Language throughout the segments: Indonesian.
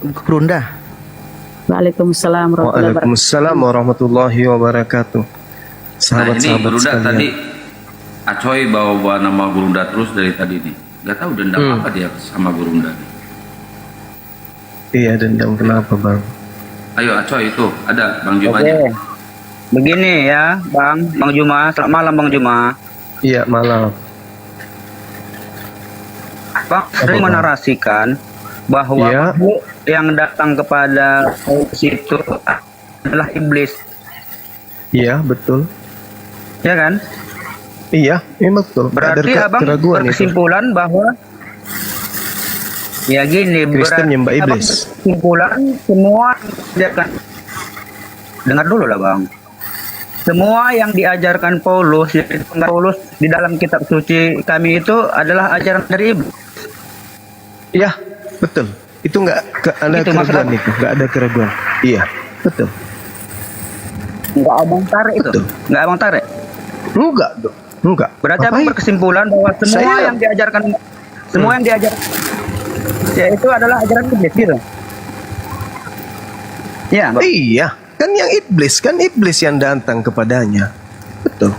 Brunda. Waalaikumsalam warahmatullahi wabarakatuh. Waalaikumsalam warahmatullahi wabarakatuh. Nah ini Sahabat-sahabat Gurunda sekalian. tadi Acoy bawa nama Gurunda terus dari tadi nih. Gak tahu dendam apa dia sama Gurunda nih. Iya, dendam kenapa bang? Ayo Acoy itu ada Bang Oke, Jumanya. begini ya, Bang Juma. Selamat malam, Bang Juma. Iya, malam. Bang sering menarasikan bahwa Iya. makhluk yang datang kepada Paulus itu adalah iblis, Iya, betul. ya kan? Iya, ini betul. Berarti Ada abang keraguan itu. berkesimpulan bahwa ya gini, Kristen berarti nyembah abang iblis. berkesimpulan semua diajarkan. Dengar dulu lah bang. Semua yang diajarkan Paulus di dalam kitab suci kami itu adalah ajaran dari iblis. Iya, betul. Itu nggak ada Itu keraguan masalah. itu, nggak ada keraguan. Iya, betul. Enggak abang tarik itu. Betul. Enggak abang tarik. Enggak dong, enggak. Berarti abang Ngapain? berkesimpulan bahwa semua Saya- yang diajarkan ya itu adalah ajaran iblis gitu. Ya, Bang. Iya, kan iblis yang datang kepadanya. Betul.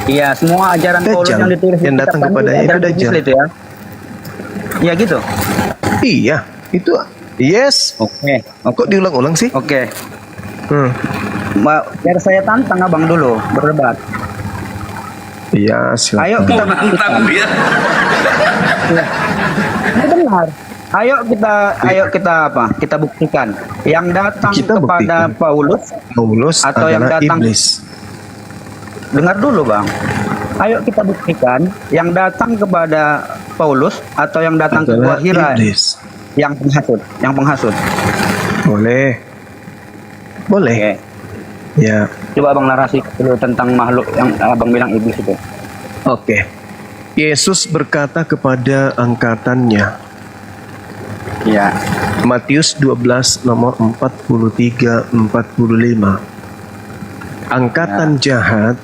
Iya, semua ajaran Paulus Dajjal yang ditulis di yang kitab datang kami kepadanya itu ajaran iblis Dajjal. itu ya. Iya gitu. Iya, itu yes. Oke. Kok diulang-ulang sih? Oke. Hmm. Biar saya tantang abang dulu berdebat. Iya, silakan. Ayo Oh, kita nantang dia. Ini benar. Ayo kita apa? Kita buktikan. Yang datang Kita kepada buktikan. Paulus Paulus atau yang adalah datang- iblis. dengar dulu bang. Ayo kita buktikan yang datang kepada Paulus atau yang datang ke Adalah Gua Hira iblis. yang penghasut. Boleh. Boleh. Oke. Ya, Coba abang narasi dulu tentang makhluk yang abang bilang iblis itu. oke. Yesus berkata kepada angkatannya, Iya. Matius 12 nomor 43-45. Angkatan jahat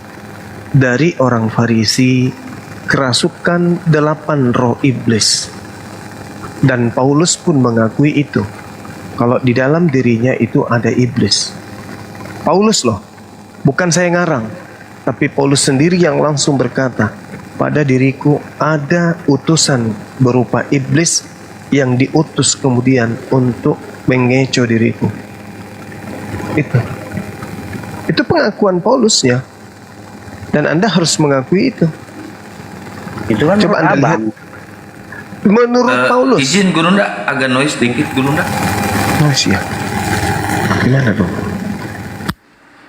dari orang Farisi kerasukan 8 roh iblis. Dan Paulus pun mengakui itu. Kalau di dalam dirinya itu ada iblis. Paulus loh, bukan saya ngarang. Tapi Paulus sendiri yang langsung berkata, pada diriku ada utusan berupa iblis yang diutus kemudian untuk mengecoh diriku. Itu pengakuan Paulusnya. Dan Anda harus mengakui itu. Itu kan Coba menurut Anda lihat. abang. Menurut Paulus. Izin Gurunda agak noise dikit Gurunda. Oh iya. Gimana dong?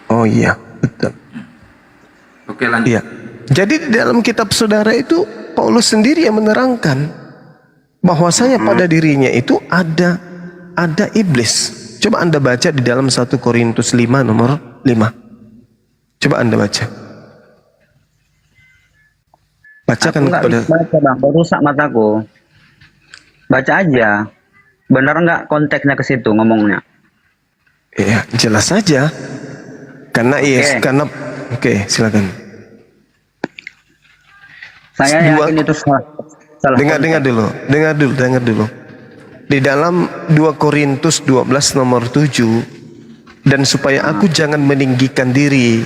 Oh iya, betul. Oke lanjut. Iya. Jadi di dalam kitab saudara itu Paulus sendiri yang menerangkan bahwasanya pada dirinya itu ada iblis. Coba Anda baca di dalam 1 Korintus 5 nomor 5. Coba Anda baca. Bacakan Aku nggak kepada bisa baca bang, rusak mataku. Baca aja. Benar nggak konteksnya ke situ ngomongnya? ya, jelas saja. Karena Oke. oke, silakan. Saya Dua- yakin itu salah. Dengar dulu. Di dalam 2 Korintus 12 nomor 7, dan supaya aku jangan meninggikan diri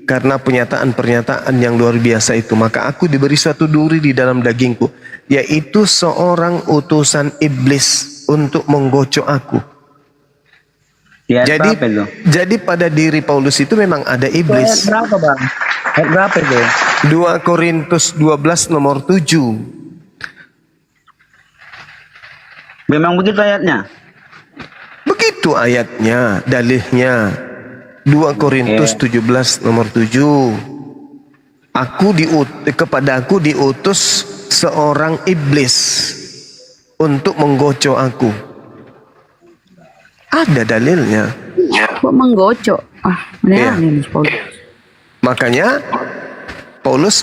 karena pernyataan-pernyataan yang luar biasa itu, maka aku diberi suatu duri di dalam dagingku, yaitu seorang utusan iblis untuk menggocok aku. Ya, berapa itu? Jadi pada diri Paulus itu memang ada Ayat iblis. berapa bang? Ayat berapa itu? 2 Korintus 12 nomor 7. Memang begitu ayatnya? Begitu ayatnya, dalilnya. 2 Korintus 17 nomor 7. Kepadaku diutus seorang iblis untuk menggocok aku. Ada dalilnya. Kok menggocok? Iya. Ini Paulus. Makanya Paulus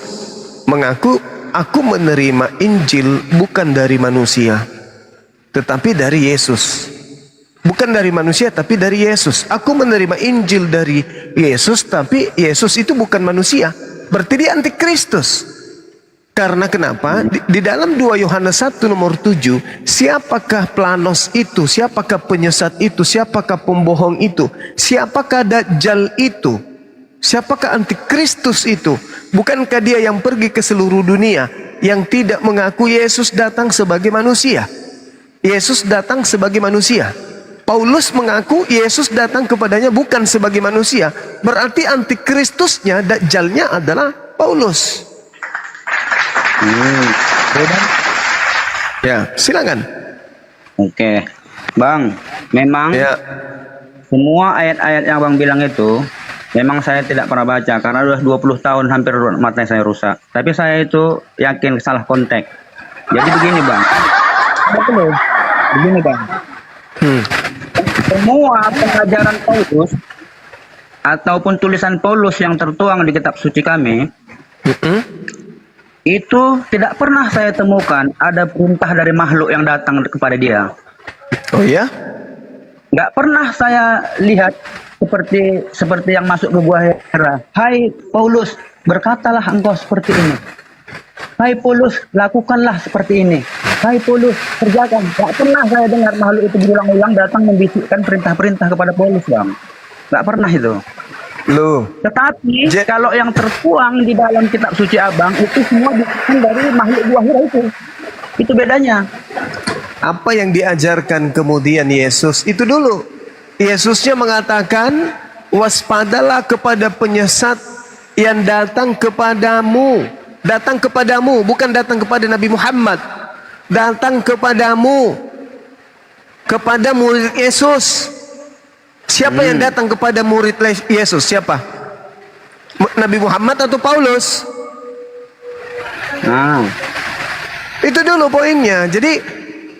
mengaku, aku menerima Injil bukan dari manusia, tetapi dari Yesus. Bukan dari manusia, tapi dari Yesus. Aku menerima Injil dari Yesus, tapi Yesus itu bukan manusia. Berarti dia antikristus. Karena kenapa? Di dalam 2 Yohanes 1 nomor 7, siapakah planos itu? Siapakah penyesat itu? Siapakah pembohong itu? Siapakah Dajjal itu? Siapakah antikristus itu? Bukankah dia yang pergi ke seluruh dunia, yang tidak mengaku Yesus datang sebagai manusia? Yesus datang sebagai manusia. Paulus mengaku Yesus datang kepadanya bukan sebagai manusia. Berarti antikristusnya, Dajjalnya adalah Paulus. Ya, silakan. Oke, Bang. Memang Ya, semua ayat-ayat yang Bang bilang itu memang saya tidak pernah baca karena udah 20 tahun hampir mata saya rusak. Tapi saya itu yakin salah konteks. Jadi begini, Bang. Betul. Begini, Bang. Semua pengajaran Paulus ataupun tulisan Paulus yang tertuang di kitab suci kami itu tidak pernah saya temukan ada perintah dari makhluk yang datang kepada dia. oh ya? Nggak pernah saya lihat seperti yang masuk ke gua Hera. Hai Paulus, berkatalah engkau seperti ini. Hai Paulus, lakukanlah seperti ini. Hai Paulus, kerjakan. Nggak pernah saya dengar makhluk itu berulang-ulang datang membisikkan perintah-perintah kepada Paulus, Bang. Nggak pernah itu. Loh, Tetapi kalau yang tertuang di dalam kitab suci Abang itu semua bukan dari makhluk gua Hera itu. Itu bedanya. apa yang diajarkan kemudian Yesus itu dulu? Yesusnya mengatakan, waspadalah kepada penyesat yang datang kepadamu. Datang kepadamu, bukan datang kepada Nabi Muhammad. Datang kepadamu, kepada murid Yesus. Siapa yang datang kepada murid Yesus? Siapa? Nabi Muhammad atau Paulus? Nah, Itu dulu poinnya. Jadi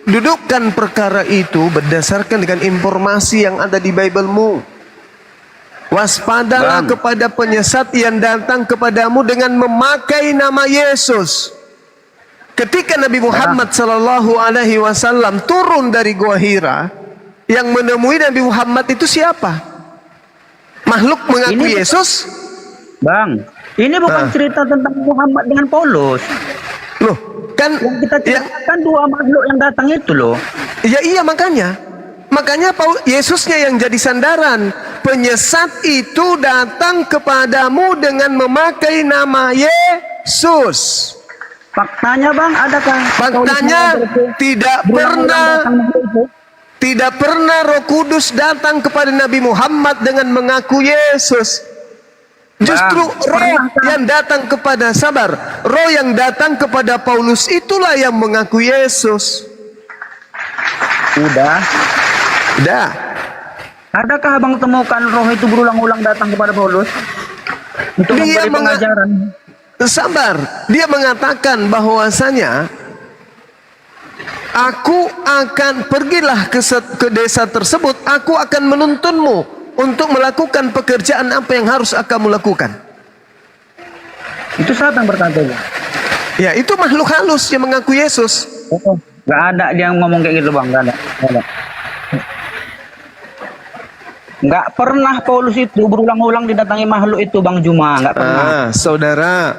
dudukkan perkara itu berdasarkan dengan informasi yang ada di Bible-mu. Waspadalah Bang. kepada penyesat yang datang kepadamu dengan memakai nama Yesus. Ketika Nabi Muhammad sallallahu alaihi wasallam turun dari Gua Hira, yang menemui Nabi Muhammad itu siapa? Makhluk mengaku Ini- Yesus? Bang, ini bukan cerita tentang Muhammad dengan Paulus. Loh, kan Yang kita ya, ceritakan dua makhluk yang datang itu loh. ya iya makanya Yesusnya yang jadi sandaran. Penyesat itu datang kepadamu dengan memakai nama Yesus. Faktanya Bang, adakah? Faktanya tidak pernah Roh Kudus datang kepada Nabi Muhammad dengan mengaku Yesus. Justru roh yang datang kepada roh yang datang kepada Paulus itulah yang mengaku Yesus. Udah. Adakah Abang temukan roh itu berulang-ulang datang kepada Paulus untuk Dia memberi pengajaran? Dia mengatakan bahwasanya aku akan pergilah ke desa tersebut, aku akan menuntunmu untuk melakukan pekerjaan apa yang harus kamu lakukan. Itu siapa yang berkata itu? Ya, itu makhluk halus yang mengaku Yesus. Oh, nggak ada dia yang ngomong kayak gitu Bang, nggak ada. Nggak pernah Paulus itu berulang-ulang didatangi makhluk itu Bang Juma, nggak pernah. Saudara,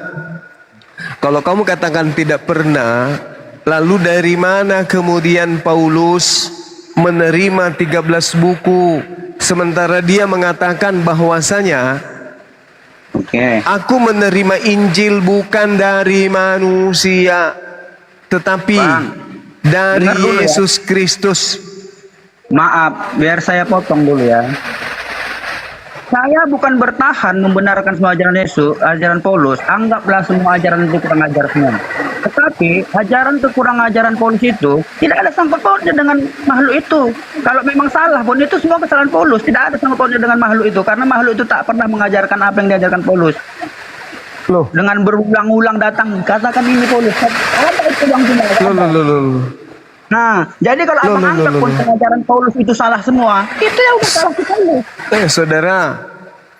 kalau kamu katakan tidak pernah, lalu dari mana kemudian Paulus menerima 13 buku sementara dia mengatakan bahwasanya aku menerima Injil bukan dari manusia tetapi Bang, dari dengar dulu ya. Yesus Kristus. Maaf, biar saya potong dulu ya. Saya bukan bertahan membenarkan semua ajaran Yesus, ajaran Paulus. Anggaplah semua ajaran itu kurang ajar semua. Tetapi ajaran kekurang ajaran Paulus itu tidak ada sangkut pautnya dengan makhluk itu. Kalau memang salah pun itu semua kesalahan Paulus. Tidak ada sangkut pautnya dengan makhluk itu. Karena makhluk itu tak pernah mengajarkan apa yang diajarkan Paulus. Loh. Dengan berulang-ulang datang, katakan ini Paulus. Apa itu yang Loh. Nah, jadi kalau abang anggap pun pengajaran Paulus itu salah semua, itu ya udah salah si Paulus. Saudara,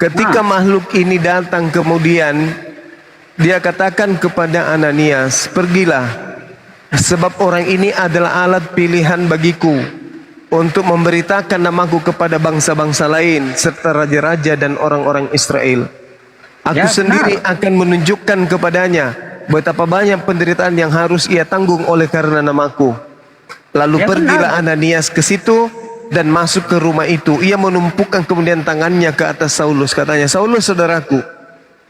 ketika makhluk ini datang kemudian dia katakan kepada Ananias, pergilah, sebab orang ini adalah alat pilihan bagiku untuk memberitakan namaku kepada bangsa-bangsa lain serta raja-raja dan orang-orang Israel. Aku sendiri akan menunjukkan kepadanya betapa banyak penderitaan yang harus ia tanggung oleh karena namaku. Lalu Ya, pergilah Ananias ke situ dan masuk ke rumah itu. Ia menumpukan kemudian tangannya ke atas Saulus. Katanya, Saulus saudaraku,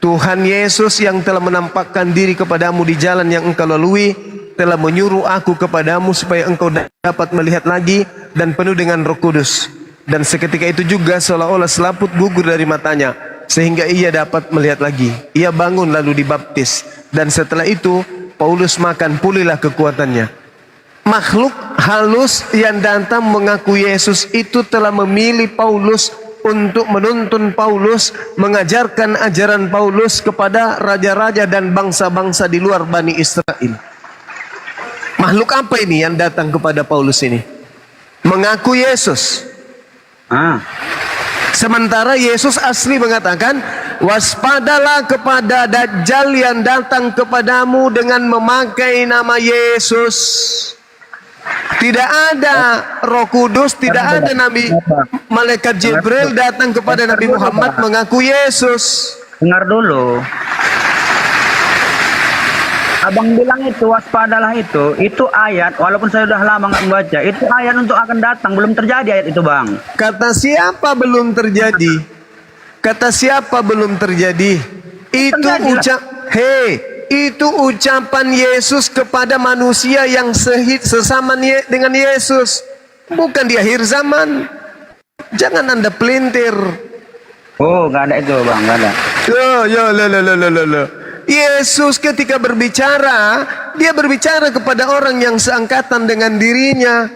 Tuhan Yesus yang telah menampakkan diri kepadamu di jalan yang engkau lalui telah menyuruh aku kepadamu supaya engkau dapat melihat lagi dan penuh dengan Roh Kudus. Dan seketika itu juga seolah-olah selaput gugur dari matanya sehingga ia dapat melihat lagi. Ia bangun lalu dibaptis. Dan setelah itu Paulus makan, pulihlah kekuatannya. Makhluk halus yang datang mengaku Yesus itu telah memilih Paulus untuk menuntun Paulus, mengajarkan ajaran Paulus kepada raja-raja dan bangsa-bangsa di luar Bani Israel. Makhluk apa ini yang datang kepada Paulus ini? Mengaku Yesus. Sementara Yesus asli mengatakan, waspadalah kepada Dajjal yang datang kepadamu dengan memakai nama Yesus. Tidak ada Roh Kudus, tidak ada Nabi Malaikat Jibril datang kepada Nabi Muhammad mengaku Yesus. Dengar dulu. Abang bilang itu waspadalah itu ayat, walaupun saya sudah lama nggak membaca, itu ayat untuk akan datang, belum terjadi ayat itu, Bang. Kata siapa belum terjadi? Kata siapa belum terjadi? Itu itu ucapan Yesus kepada manusia yang sesama dengan Yesus, bukan di akhir zaman. Jangan Anda pelintir. Oh, nggak ada itu, Bang, nggak ada. Yesus ketika berbicara, dia berbicara kepada orang yang seangkatan dengan dirinya.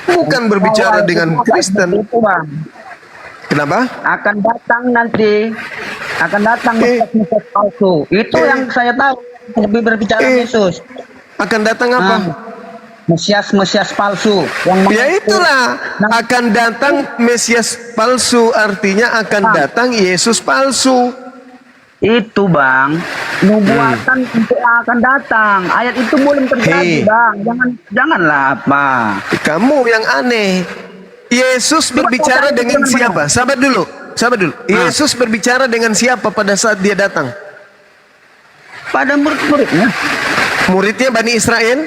Bukan berbicara dengan Kristen. Kenapa? Akan datang nanti, Mesias palsu. Itu yang saya tahu. Lebih berbicara Yesus. Akan datang apa? Mesias palsu. Ya itulah, akan datang Mesias palsu, artinya akan datang Yesus palsu. Itu, Bang, nubuatan untuk akan datang. Ayat itu belum terjadi, Bang. Janganlah apa. Kamu yang aneh. Yesus berbicara dengan siapa? Sabar dulu. Yesus berbicara dengan siapa pada saat dia datang? Pada murid-muridnya. Muridnya Bani Israel?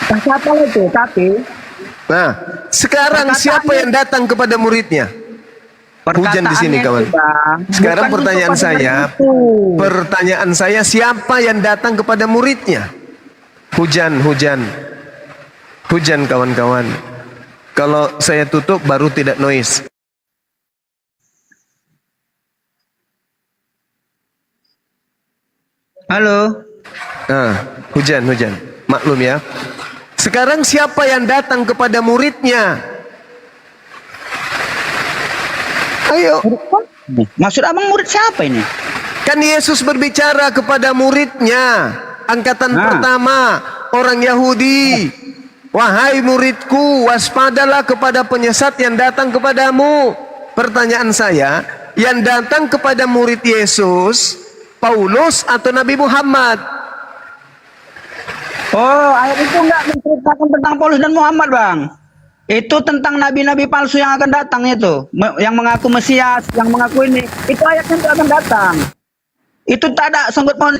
Siapa itu? Tapi Nah, sekarang siapa yang datang kepada muridnya? Hujan di sini, kawan. Sekarang pertanyaan saya, siapa yang datang kepada muridnya? Hujan, kawan-kawan. Kalau saya tutup baru tidak noise. halo. Nah, hujan. Maklum ya. Sekarang siapa yang datang kepada muridnya? Ayo. Maksud abang murid siapa ini? Kan Yesus berbicara kepada muridnya. Angkatan pertama, orang Yahudi. Wahai muridku, waspadalah kepada penyesat yang datang kepadamu. Pertanyaan saya, yang datang kepada murid Yesus, Paulus atau Nabi Muhammad? Oh, ayat itu enggak menceritakan tentang Paulus dan Muhammad, Bang. Itu tentang nabi-nabi palsu yang akan datang itu. Yang mengaku Mesias, yang mengaku ini. Itu ayatnya itu akan datang. Itu tak ada sangkut paut.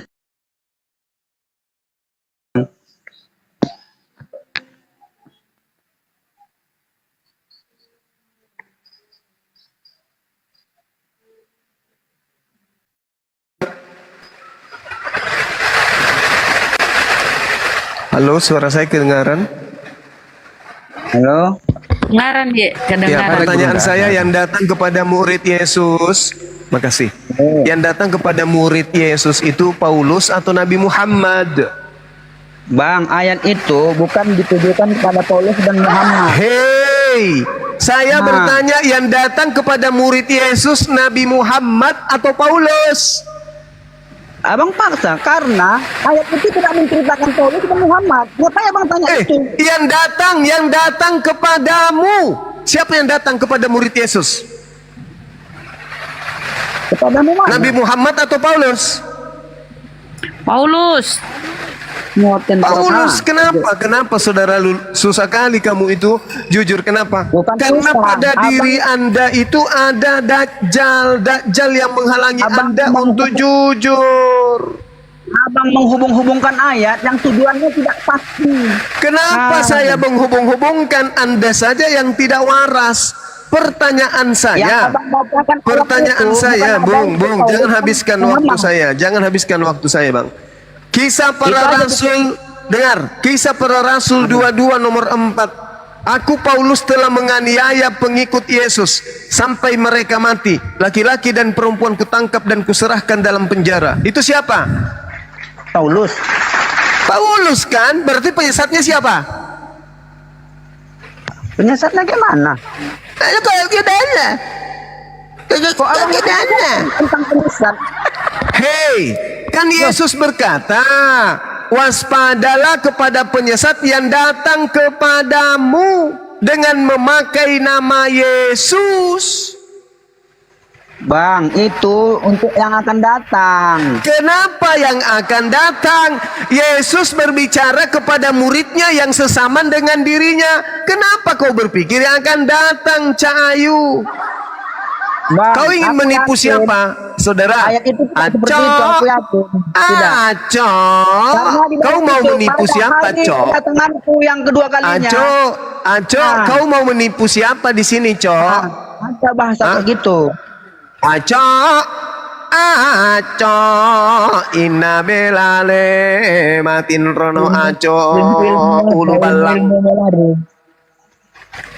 Halo, suara saya kedengaran? Halo. Kedengaran dia, Ya, kedengaran. pertanyaan saya, yang datang kepada murid Yesus, makasih. Yang datang kepada murid Yesus itu Paulus atau Nabi Muhammad? Bang, ayat itu bukan ditujukan kepada Paulus dan Muhammad. Hei, saya bertanya, yang datang kepada murid Yesus Nabi Muhammad atau Paulus? Abang paksa karena ayat itu tidak menceritakan Paulus dan Muhammad. Ngapain abang tanya itu? Yang datang kepadamu. Siapa yang datang kepada murid Yesus? Kepada Muhammad. Nabi Muhammad atau Paulus? Paulus. Nguatin Paulus, corona. kenapa saudara susah kali kamu itu jujur kenapa? Bukan Karena susah, pada Abang. diri Anda itu ada Dajjal yang menghalangi Abang Anda mau- untuk jujur. Abang menghubung-hubungkan ayat yang tujuannya tidak pasti. Kenapa saya menghubung-hubungkan? Anda saja yang tidak waras. Pertanyaan Yang saya, abang bacakan ayat pertanyaan itu, saya, bukan Bung, abang jangan itu, habiskan Muhammad. waktu saya, jangan habiskan waktu saya, Bang. Kisah Itu para aja rasul, dengar, Kisah para rasul 22 nomor 4. Aku Paulus telah menganiaya pengikut Yesus sampai mereka mati. Laki-laki dan perempuan kutangkap dan kuserahkan dalam penjara. Itu siapa? Paulus. Paulus kan? Berarti penyesatnya siapa? Penyesatnya gimana? Ayo kau gimana? Kok abang tentang penyesat? Hei, kan Yesus berkata, waspadalah kepada penyesat yang datang kepadamu dengan memakai nama Yesus. Bang, itu untuk yang akan datang. Kenapa yang akan datang? Yesus berbicara kepada muridnya yang sesaman dengan dirinya. Kenapa kau berpikir yang akan datang, Cahayu? Bang, Kau ingin aku menipu yakin siapa, saudara? Ayat itu tidak seperti itu, aku yakin. Tidak. Aco, Karena di kau dalam mau itu, menipu pada siapa, hari Cok? kedatanganku yang kedua kalinya. Aco, Nah. kau mau menipu siapa di sini, Cok? Ada bahasa Hah? kayak gitu. Aco, inna belale matin rono aco, ulu balang.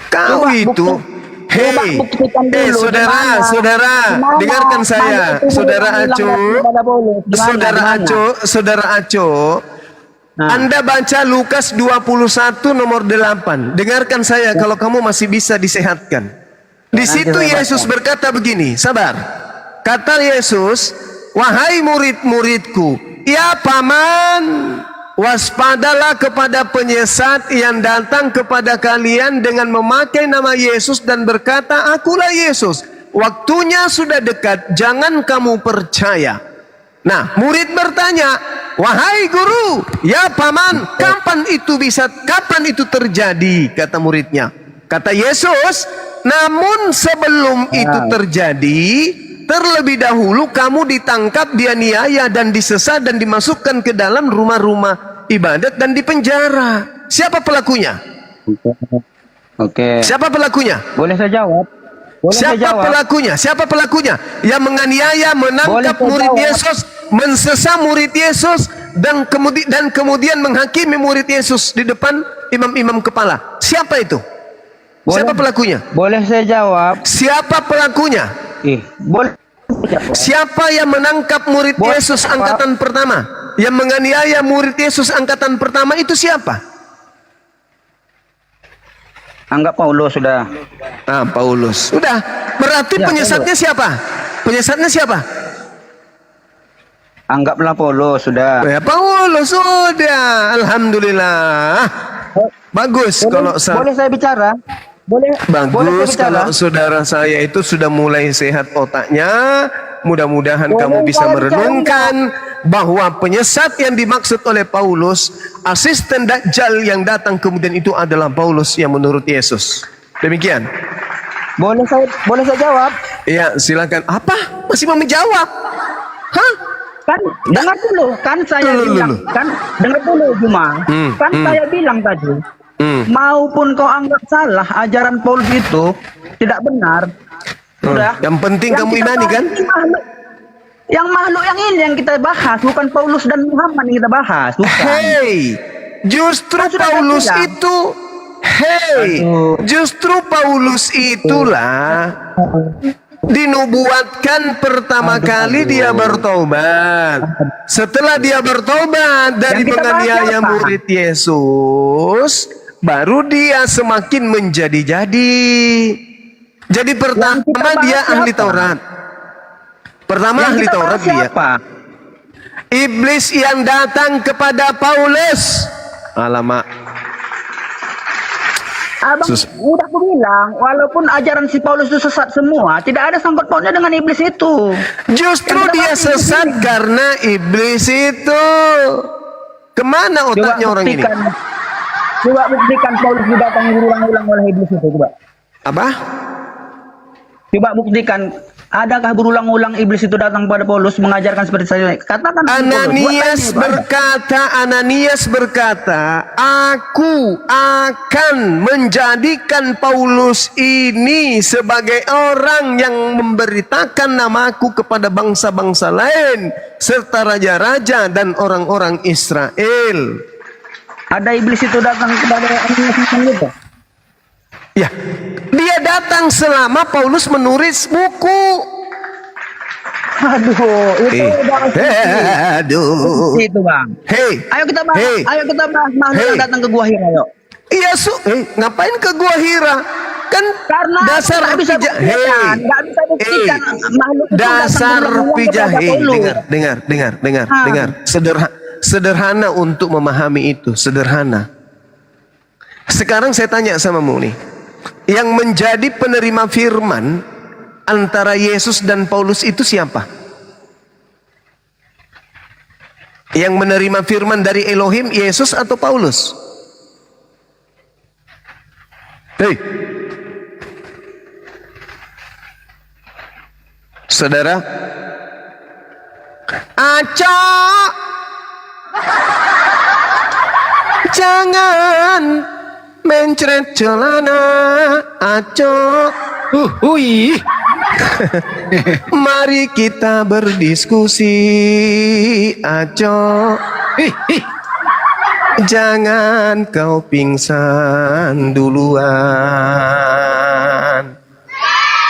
Kau Coba itu, hei, buktikan dulu, saudara, di mana? saudara, Di mana? dengarkan Mana saya, itu saudara yang bilang Aco, daripada boleh? Di mana? saudara Di mana? Aco, saudara Aco. Nah. Anda baca Lukas 21 nomor 8. Dengarkan saya kalau kamu masih bisa disehatkan. Di Nanti situ saya Yesus baca. berkata begini, sabar. Kata Yesus, wahai murid-muridku, ya paman, waspadalah kepada penyesat yang datang kepada kalian dengan memakai nama Yesus dan berkata, akulah Yesus. Waktunya sudah dekat, jangan kamu percaya. Nah, murid bertanya, wahai guru, ya paman, kapan itu terjadi? Kata muridnya. Kata Yesus, namun sebelum itu terjadi, terlebih dahulu kamu ditangkap, dianiaya dan disesat dan dimasukkan ke dalam rumah-rumah ibadat dan dipenjara. Siapa pelakunya? Oke. Siapa pelakunya? Boleh saya jawab? Boleh saya Siapa jawab? pelakunya? Siapa pelakunya? Yang menganiaya, menangkap Boleh saya murid jawab? Yesus, mensesa murid Yesus, dan kemudian menghakimi murid Yesus di depan imam-imam kepala. Siapa itu? Siapa pelakunya? Boleh saya jawab? Siapa pelakunya? Boleh. Siapa yang menangkap murid Boleh, Yesus Pak. angkatan pertama? Yang menganiaya murid Yesus angkatan pertama itu siapa? Anggap Paulus sudah. Ah, Paulus. Sudah. Berarti Ya, penyesatnya siapa? Penyesatnya siapa? Anggaplah Paulus sudah. Ya Paulus sudah. Alhamdulillah. Bagus kalau Boleh saya bicara? Boleh saya bagus bicara? kalau saudara saya itu sudah mulai sehat otaknya. Mudah-mudahan Boleh kamu bisa saya merenungkan bahwa penyesat yang dimaksud oleh Paulus, asisten Dajjal yang datang kemudian itu adalah Paulus yang menurut Yesus. Demikian. Boleh saya jawab? Ya, silakan. Apa? Masih mau menjawab? Hah? Kan dengar dulu, kan saya Dulu. bilang, kan dengar dulu Juma. Kan saya bilang tadi, maupun kau anggap salah ajaran Paulus itu tidak benar. Sudah. Yang penting kamu kita imani bahas kan? ini makhluk yang ini yang kita bahas, bukan Paulus dan Muhammad yang kita bahas, bukan. Hei, justru Kan sudah Paulus bilang. itu, hei, Aduh. justru Paulus itulah dinubuatkan pertama kali dia bertobat. Setelah dia bertobat dari Yang kita bahas penganiaya siapa? murid Yesus, baru dia semakin menjadi-jadi. Jadi pertama kita bahas dia ahli siapa? Taurat. Pertama Yang ahli kita bahas Taurat dia. siapa? Iblis yang datang kepada Paulus. Alamak. Abang udah aku bilang, walaupun ajaran si Paulus itu sesat semua, tidak ada sangkut pautnya dengan iblis itu. Justru Yang kita dia bahas di sesat sini. karena iblis itu. Kemana otaknya orang ini? Coba buktikan Paulus didatangi berulang-ulang oleh iblis itu, coba. Apa? Coba buktikan, adakah berulang-ulang iblis itu datang pada Paulus mengajarkan seperti saya? Katakan Ananias berkata, aku akan menjadikan Paulus ini sebagai orang yang memberitakan namaku kepada bangsa-bangsa lain serta raja-raja dan orang-orang Israel. Ada iblis itu datang kepada Ananias itu? Ya, dia datang selama Paulus menulis buku. Aduh, itu Bang. Hei, Ayo kita bahas, makhluk yang datang ke Gua Hira, yuk. Iya, ngapain ke Gua Hira? Kan Karena dasar nggak bisa buktikan, nggak bisa buktikan makhluk itu dasar datang pijah. kepada Paulus. Dengar. Sederhana untuk memahami itu, sederhana. Sekarang saya tanya sama nih, yang menjadi penerima firman antara Yesus dan Paulus itu siapa? Yang menerima firman dari Elohim, Yesus atau Paulus? Hei, saudara, acok, jangan mencret celana, acok. Mari kita berdiskusi, acok. Jangan kau pingsan duluan.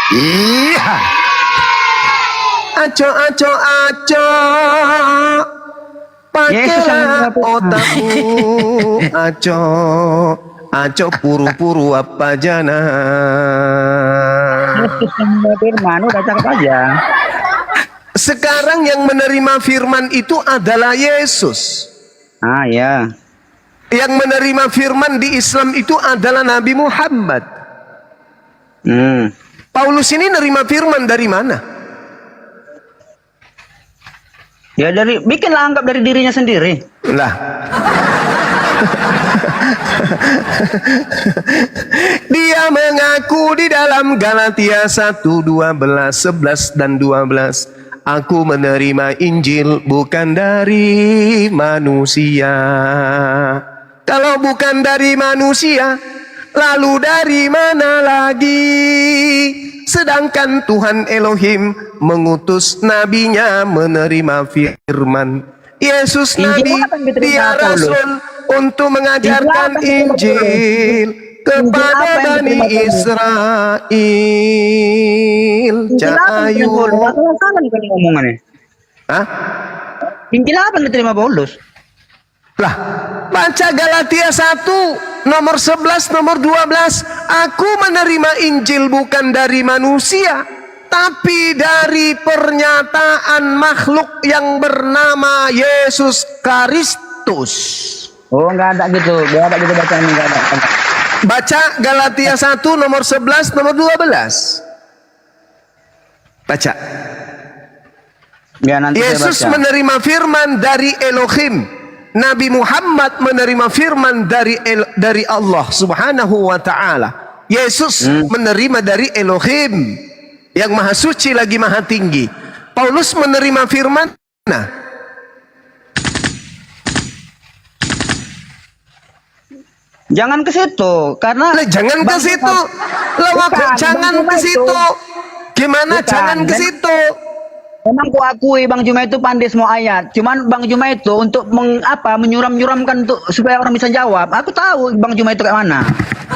Iya. Acok. Pakailah otakmu, acok puru-puru apa jana. Firman udah cakep aja. Sekarang yang menerima firman itu adalah Yesus. Ah ya. Yang menerima firman di Islam itu adalah Nabi Muhammad. Paulus ini nerima firman dari mana? Ya bikinlah anggap dari dirinya sendiri. Lah. Dia mengaku di dalam Galatia 1:12, 11 dan 12. Aku menerima Injil bukan dari manusia. Kalau bukan dari manusia, lalu dari mana lagi? Sedangkan Tuhan Elohim mengutus nabinya menerima firman. Yesus Nabi, dia Rasul untuk mengajarkan Injil kepada Bani Israel. Cahayu. Hah? Injil apa yang diterima Paulus? Lah, baca Galatia 1 nomor 11 nomor 12. Aku menerima Injil bukan dari manusia, tapi dari pernyataan makhluk yang bernama Yesus Kristus. Oh, enggak ada gitu. Enggak ada gitu bacaan, enggak ada. Baca Galatia 1 nomor 11 nomor 12. Baca. Ya, nanti Yesus saya baca. menerima firman dari Elohim. Nabi Muhammad menerima firman dari Allah Subhanahu wa taala. Yesus menerima dari Elohim yang maha suci lagi maha tinggi. Paulus menerima firman. Nah, jangan ke situ karena jangan ke situ. Jangan ke situ. Gimana Bukan, jangan ke situ? Memang ku akui Bang Juma itu pandai semua ayat. Cuman Bang Juma itu untuk menyuram-nyuramkan supaya orang bisa jawab. Aku tahu Bang Juma itu kayak mana.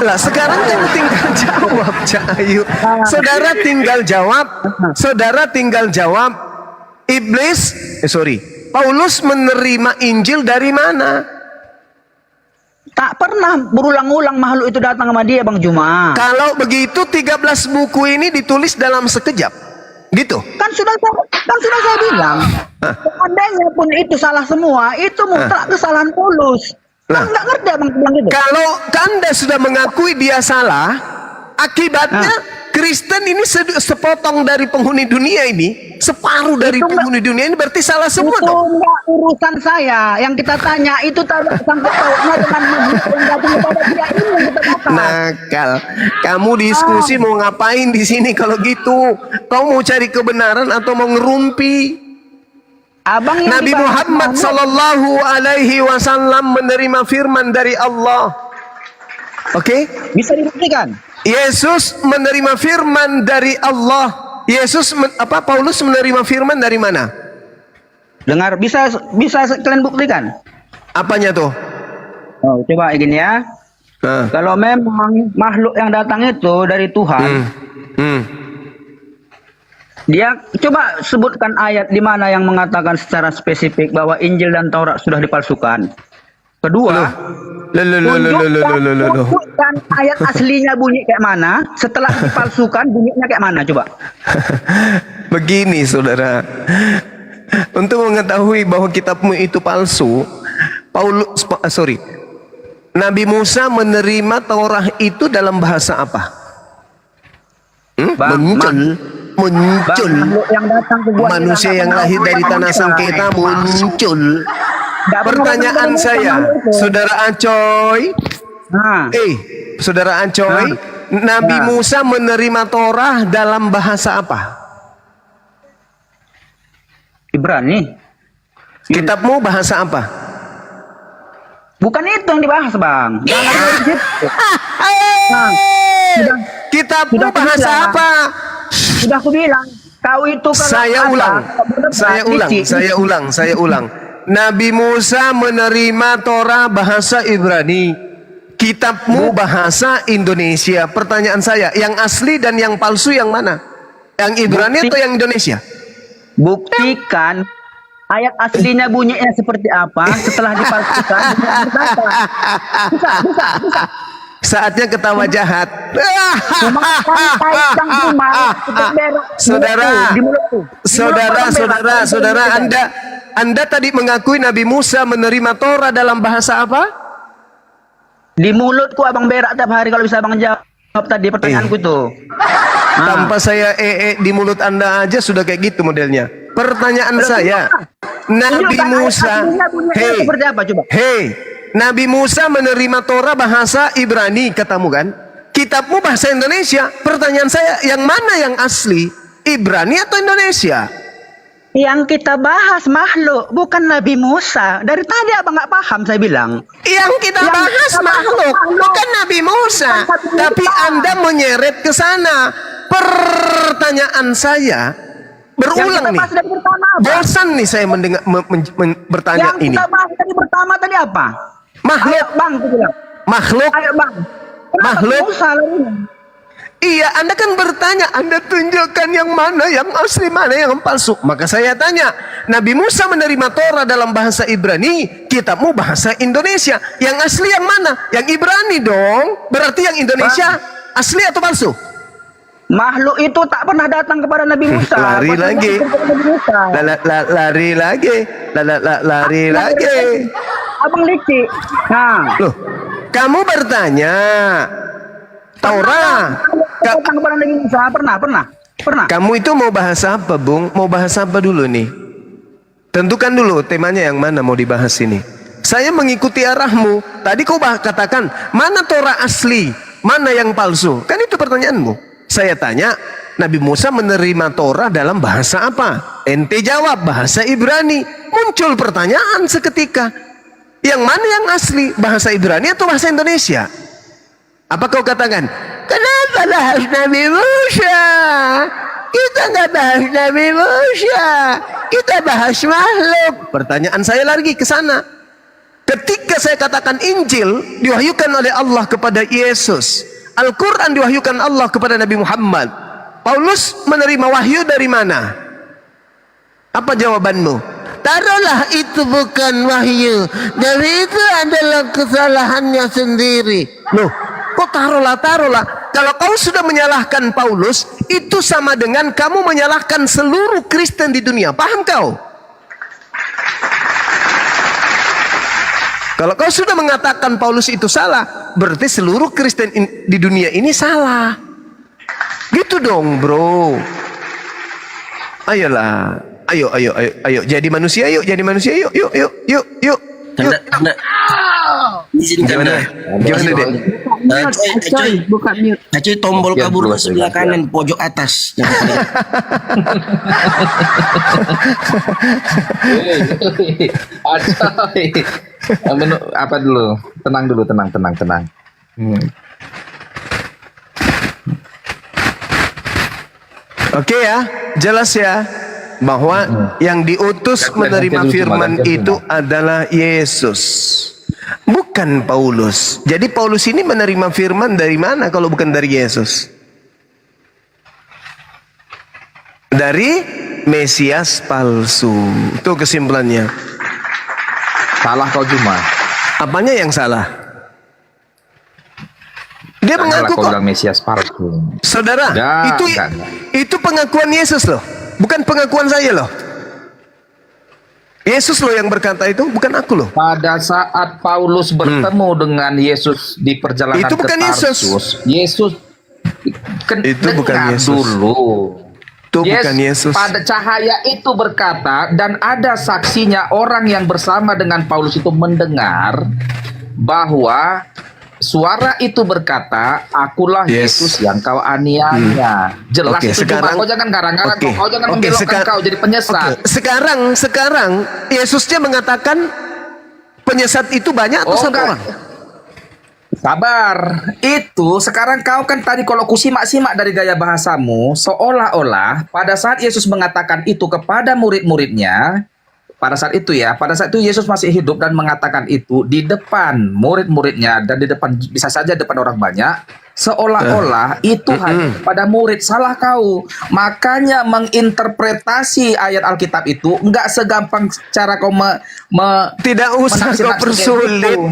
Lah sekarang kan tinggal jawab, Cahayu. Saudara tinggal jawab. Paulus menerima Injil dari mana? Tak pernah berulang-ulang makhluk itu datang sama dia Bang Juma. Kalau begitu 13 buku ini ditulis dalam sekejap. Gitu. Kan sudah saya bilang. Seandainya pun itu salah semua, itu mutlak kesalahan Paulus. Kan nggak ngerti Bang bilang gitu. Kalau Anda sudah mengakui dia salah, akibatnya Kristen ini sepotong dari penghuni dunia ini, separuh dari Itu penghuni dunia ini berarti salah semua Itu dong. enggak urusan saya. Yang kita tanya itu sangkut pautnya dengan majlis yang datang kepada dia ini yang kita bahas. Nakal. Kamu diskusi mau ngapain di sini kalau gitu? Kau mau cari kebenaran atau mau ngerumpi? Abang yang Nabi dibahas Muhammad Muhammad, sallallahu alaihi wasallam menerima firman dari Allah. Oke? bisa dibuktikan. Yesus menerima firman dari Allah. Paulus menerima firman dari mana? Dengar, bisa kalian buktikan. Apanya tuh? Oh, coba gini ya. Nah. Kalau memang makhluk yang datang itu dari Tuhan, dia coba sebutkan ayat di mana yang mengatakan secara spesifik bahwa Injil dan Taurat sudah dipalsukan. Kedua, tunjukkan ayat aslinya bunyi kayak mana, setelah dipalsukan bunyinya kayak mana, coba. Begini saudara, untuk mengetahui bahwa kitabmu itu palsu, Nabi Musa menerima Taurat itu dalam bahasa apa? Muncul Makhluk yang datang ke gua manusia yang lahir dari tanah sengketa muncul. Pertanyaan saya, saudara Acoy, Nah, saudara Acoy, Nabi Musa menerima Torah dalam bahasa apa? Ibrani. Kitabmu bahasa apa? Bukan itu yang dibahas, Bang. Jangan dari situ. Nah, Kitabmu sudah bahasa bilang. apa? sudah aku bilang, kau itu kalau Saya ada, ulang. Nabi Musa menerima Torah bahasa Ibrani. Kitabmu bahasa Indonesia. Pertanyaan saya, yang asli dan yang palsu yang mana? Yang Ibrani atau yang Indonesia? Buktikan ayat aslinya bunyinya seperti apa setelah dipalsukan. Bisa. Saatnya ketawa jahat. Saudara, Anda tadi mengakui Nabi Musa menerima Torah dalam bahasa apa? Di mulutku abang berak tiap hari kalau bisa abang jawab tadi pertanyaanku tuh. Tanpa saya di mulut Anda aja sudah kayak gitu modelnya. Pertanyaan saya, Nabi Musa, seperti apa coba? Nabi Musa menerima Torah bahasa Ibrani katamu kan? Kitabmu bahasa Indonesia. Pertanyaan saya, yang mana yang asli? Ibrani atau Indonesia? Yang kita bahas makhluk, bukan Nabi Musa. Dari tadi abang nggak paham saya bilang. Yang kita bahas makhluk, bukan Nabi Musa. Tapi Anda menyeret ke sana. Pertanyaan saya berulang nih. Bosan nih saya mendengar bertanya ini. Yang kita bahas tadi pertama tadi apa? Makhluk. Ayo, bang, aku bilang. Makhluk. Ayo bang. Makhluk. Musa lagi. Iya, Anda kan bertanya, Anda tunjukkan yang mana yang asli, mana yang palsu. Maka saya tanya, Nabi Musa menerima Torah dalam bahasa Ibrani, kitabmu bahasa Indonesia. Yang asli yang mana? Yang Ibrani dong. Berarti yang Indonesia asli atau palsu? Makhluk itu tak pernah datang kepada Nabi Musa. Lari lagi. Lari lagi. Abang licik. Nah, Loh, kamu bertanya Taurat. datang kepada Nabi Musa pernah. Kamu itu mau bahas apa, Bung? Mau bahas apa dulu nih? Tentukan dulu temanya yang mana mau dibahas ini. Saya mengikuti arahmu. Tadi kau katakan, mana Torah asli, mana yang palsu? Kan itu pertanyaanmu. Saya tanya, Nabi Musa menerima Torah dalam bahasa apa? Ente jawab, bahasa Ibrani. Muncul pertanyaan seketika. Yang mana yang asli? Bahasa Ibrani atau bahasa Indonesia? Apa kau katakan? Kenapa bahas Nabi Musa? Kita nggak bahas Nabi Musa. Kita bahas makhluk. Pertanyaan saya lagi ke sana. Ketika saya katakan Injil diwahyukan oleh Allah kepada Yesus, Al-Quran diwahyukan Allah kepada Nabi Muhammad, Paulus menerima wahyu dari mana? Apa jawabanmu? Taruhlah itu bukan wahyu, dari itu adalah kesalahannya sendiri. Loh, kok taruhlah? Kalau kau sudah menyalahkan Paulus, itu sama dengan kamu menyalahkan seluruh Kristen di dunia. Paham kau? Kalau kau sudah mengatakan Paulus itu salah, berarti seluruh Kristen di dunia ini salah. Itu dong, bro. Ayolah. Ayo. Jadi manusia yuk, yuk. Tanda. Izin Gimana? Gimana, Dek? Coy, buka mute. Acoy, tombol Ya, kabur bro, sebelah ya. kanan pojok atas. Acoy. Apa dulu? Tenang dulu, tenang. Oke ya, jelas ya bahwa yang diutus menerima firman itu adalah Yesus, bukan Paulus. Jadi Paulus ini menerima firman dari mana kalau bukan dari Yesus? Dari Mesias palsu. Itu kesimpulannya. Salah kau cuma. Apanya yang salah? Dia Janganlah mengaku kau kok. bilang Mesias palsu. Saudara, Enggak, itu enggak. itu pengakuan Yesus loh, bukan pengakuan saya loh. Yesus loh yang berkata itu, bukan aku loh. Pada saat Paulus bertemu dengan Yesus di perjalanan Itu bukan ke Yesus. Tarsus, Yesus Itu bukan dengar Yesus. dulu. Itu bukan Yesus. Pada cahaya itu berkata, dan ada saksinya orang yang bersama dengan Paulus itu mendengar bahwa suara itu berkata, akulah Yes. Yesus yang kau aniaya. Jelas Oke, itu sekarang- cuma kau jangan garang-garang, Oke. kau jangan Oke, membelokkan kau jadi penyesat. Oke, Sekarang Yesusnya mengatakan penyesat itu banyak atau Oh, satu enggak. orang? Sabar, itu sekarang kau kan tadi kalau kusimak-simak dari gaya bahasamu, seolah-olah pada saat Yesus mengatakan itu kepada murid-muridnya, pada saat itu Yesus masih hidup dan mengatakan itu di depan murid-muridnya dan di depan bisa saja depan orang banyak, seolah-olah itu hanya pada murid. Salah kau. Makanya menginterpretasi ayat Alkitab itu enggak segampang cara kau Tidak usah kau menafsirkan persulit. gitu.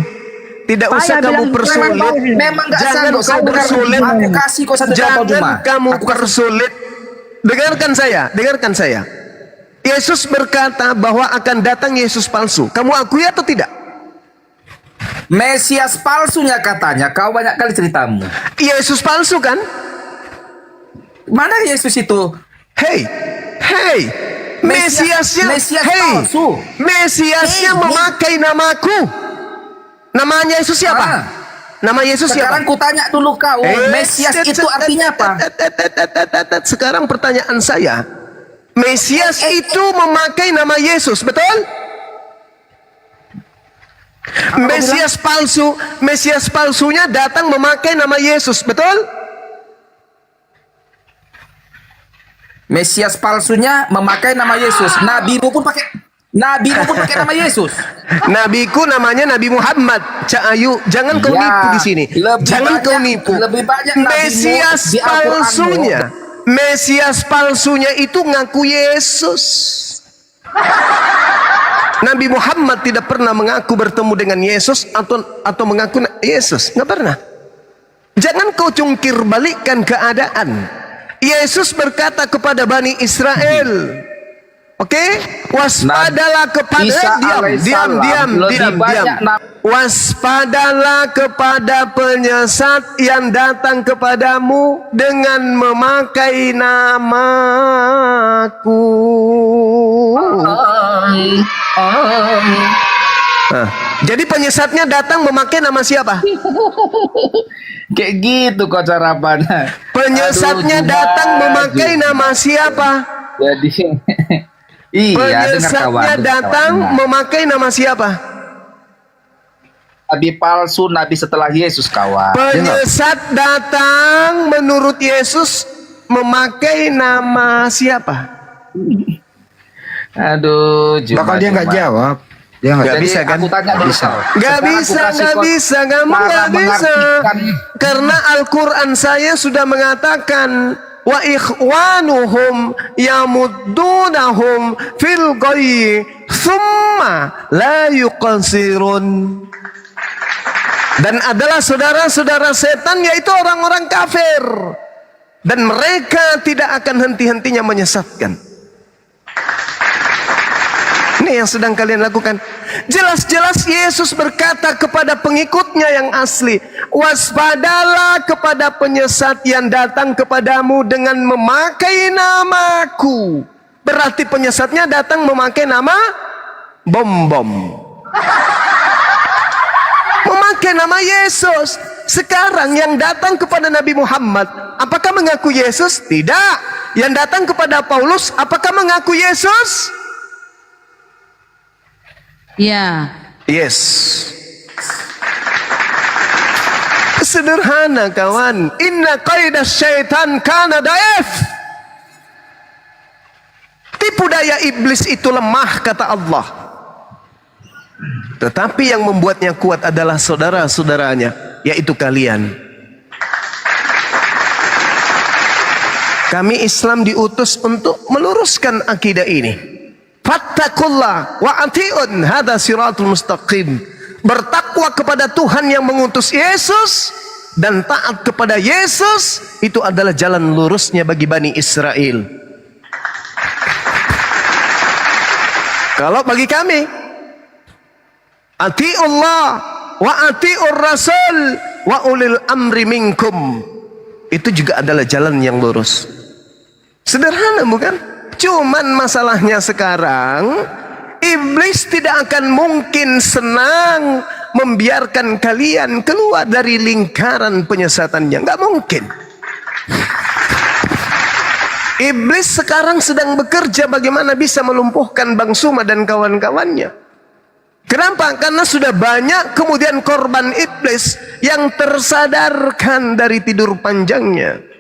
Tidak usah kamu persulit. Memang nggak Jangan sanggup. kau Saya dengar, persulit. aku kasih kau satu contoh Jangan cuma. kamu Aku kasih- persulit. Dengarkan saya. Yesus berkata bahwa akan datang Yesus palsu. Kamu akui atau tidak? Mesias palsunya katanya. Kau banyak kali ceritamu. Yesus palsu kan? Mana Yesus itu? Hey, Mesiasnya, Mesias hey, palsu. Mesiasnya Hey, memakai namaku. Namanya Yesus siapa? Ah. Nama Yesus Sekarang siapa? kutanya dulu kau. Mesias itu artinya apa? Sekarang pertanyaan saya, Mesias itu memakai nama Yesus, betul? Mesias palsunya datang memakai nama Yesus, betul? Mesias palsunya memakai nama Yesus. Nabimu pun pakai nama Yesus. Nabiku namanya Nabi Muhammad. Cak Ayu, jangan kau Ya, nipu di sini. lebih Jangan banyak- kau nipu. lebih banyak nabimu Mesias di Al-Qur'anmu. Mesias palsunya itu ngaku Yesus. Nabi Muhammad tidak pernah mengaku bertemu dengan Yesus atau mengaku Yesus, nggak pernah. Jangan kau cungkir balikkan keadaan. Yesus berkata kepada Bani Israel, oke, waspadalah kepada Isa diam. lebih banyak Waspadalah kepada penyesat yang datang kepadamu dengan memakai namaku. Nah, jadi penyesatnya datang memakai nama siapa? Kayak gitu kok caranya. Penyesatnya Aduh, datang Juma, memakai Juma. nama siapa? Jadi iya, dengar Penyesatnya kawan. datang memakai nama siapa? Nabi palsu, nabi setelah Yesus kawan. Penyesat datang menurut Yesus memakai nama siapa? Aduh, Bakal dia nggak jawab. Dia nggak Nggak Jadi bisa kan? aku tanya dulu kau. Gak Sekarang bisa, aku kasih gak kau bisa, kamu cara gak bisa. mengartikan. Karena Al-Quran saya sudah mengatakan wa ikhwanuhum yamuddunahum fil ghayyi thumma la yuqsirun. Dan adalah saudara-saudara setan, yaitu orang-orang kafir, dan mereka tidak akan henti-hentinya menyesatkan. Ini yang sedang kalian lakukan. Jelas-jelas Yesus berkata kepada pengikutnya yang asli, waspadalah kepada penyesat yang datang kepadamu dengan memakai namaku. Berarti penyesatnya datang memakai nama bom-bom. Memakai nama Yesus. Sekarang yang datang kepada Nabi Muhammad, apakah mengaku Yesus? Tidak. Yang datang kepada Paulus, apakah mengaku Yesus? Ya. Yes. Sederhana kawan. Inna qaidah syaitan kana daif. Tipu daya iblis itu lemah, kata Allah. Tetapi yang membuatnya kuat adalah saudara-saudaranya, yaitu kalian. Kami Islam diutus untuk meluruskan akidah ini. Fattakullah wa ati'un, hadza siratul mustaqim. Bertakwa kepada Tuhan yang mengutus Yesus dan taat kepada Yesus, itu adalah jalan lurusnya bagi Bani Israel. Kalau bagi kami, ati'ullah wa ati'ur rasul wa ulil amri minkum, itu juga adalah jalan yang lurus. Sederhana bukan? Cuman masalahnya sekarang, iblis tidak akan mungkin senang membiarkan kalian keluar dari lingkaran penyesatannya. Nggak mungkin. Iblis sekarang sedang bekerja bagaimana bisa melumpuhkan Bang Suma dan kawan-kawannya. Kenapa? Karena sudah banyak kemudian korban iblis yang tersadarkan dari tidur panjangnya.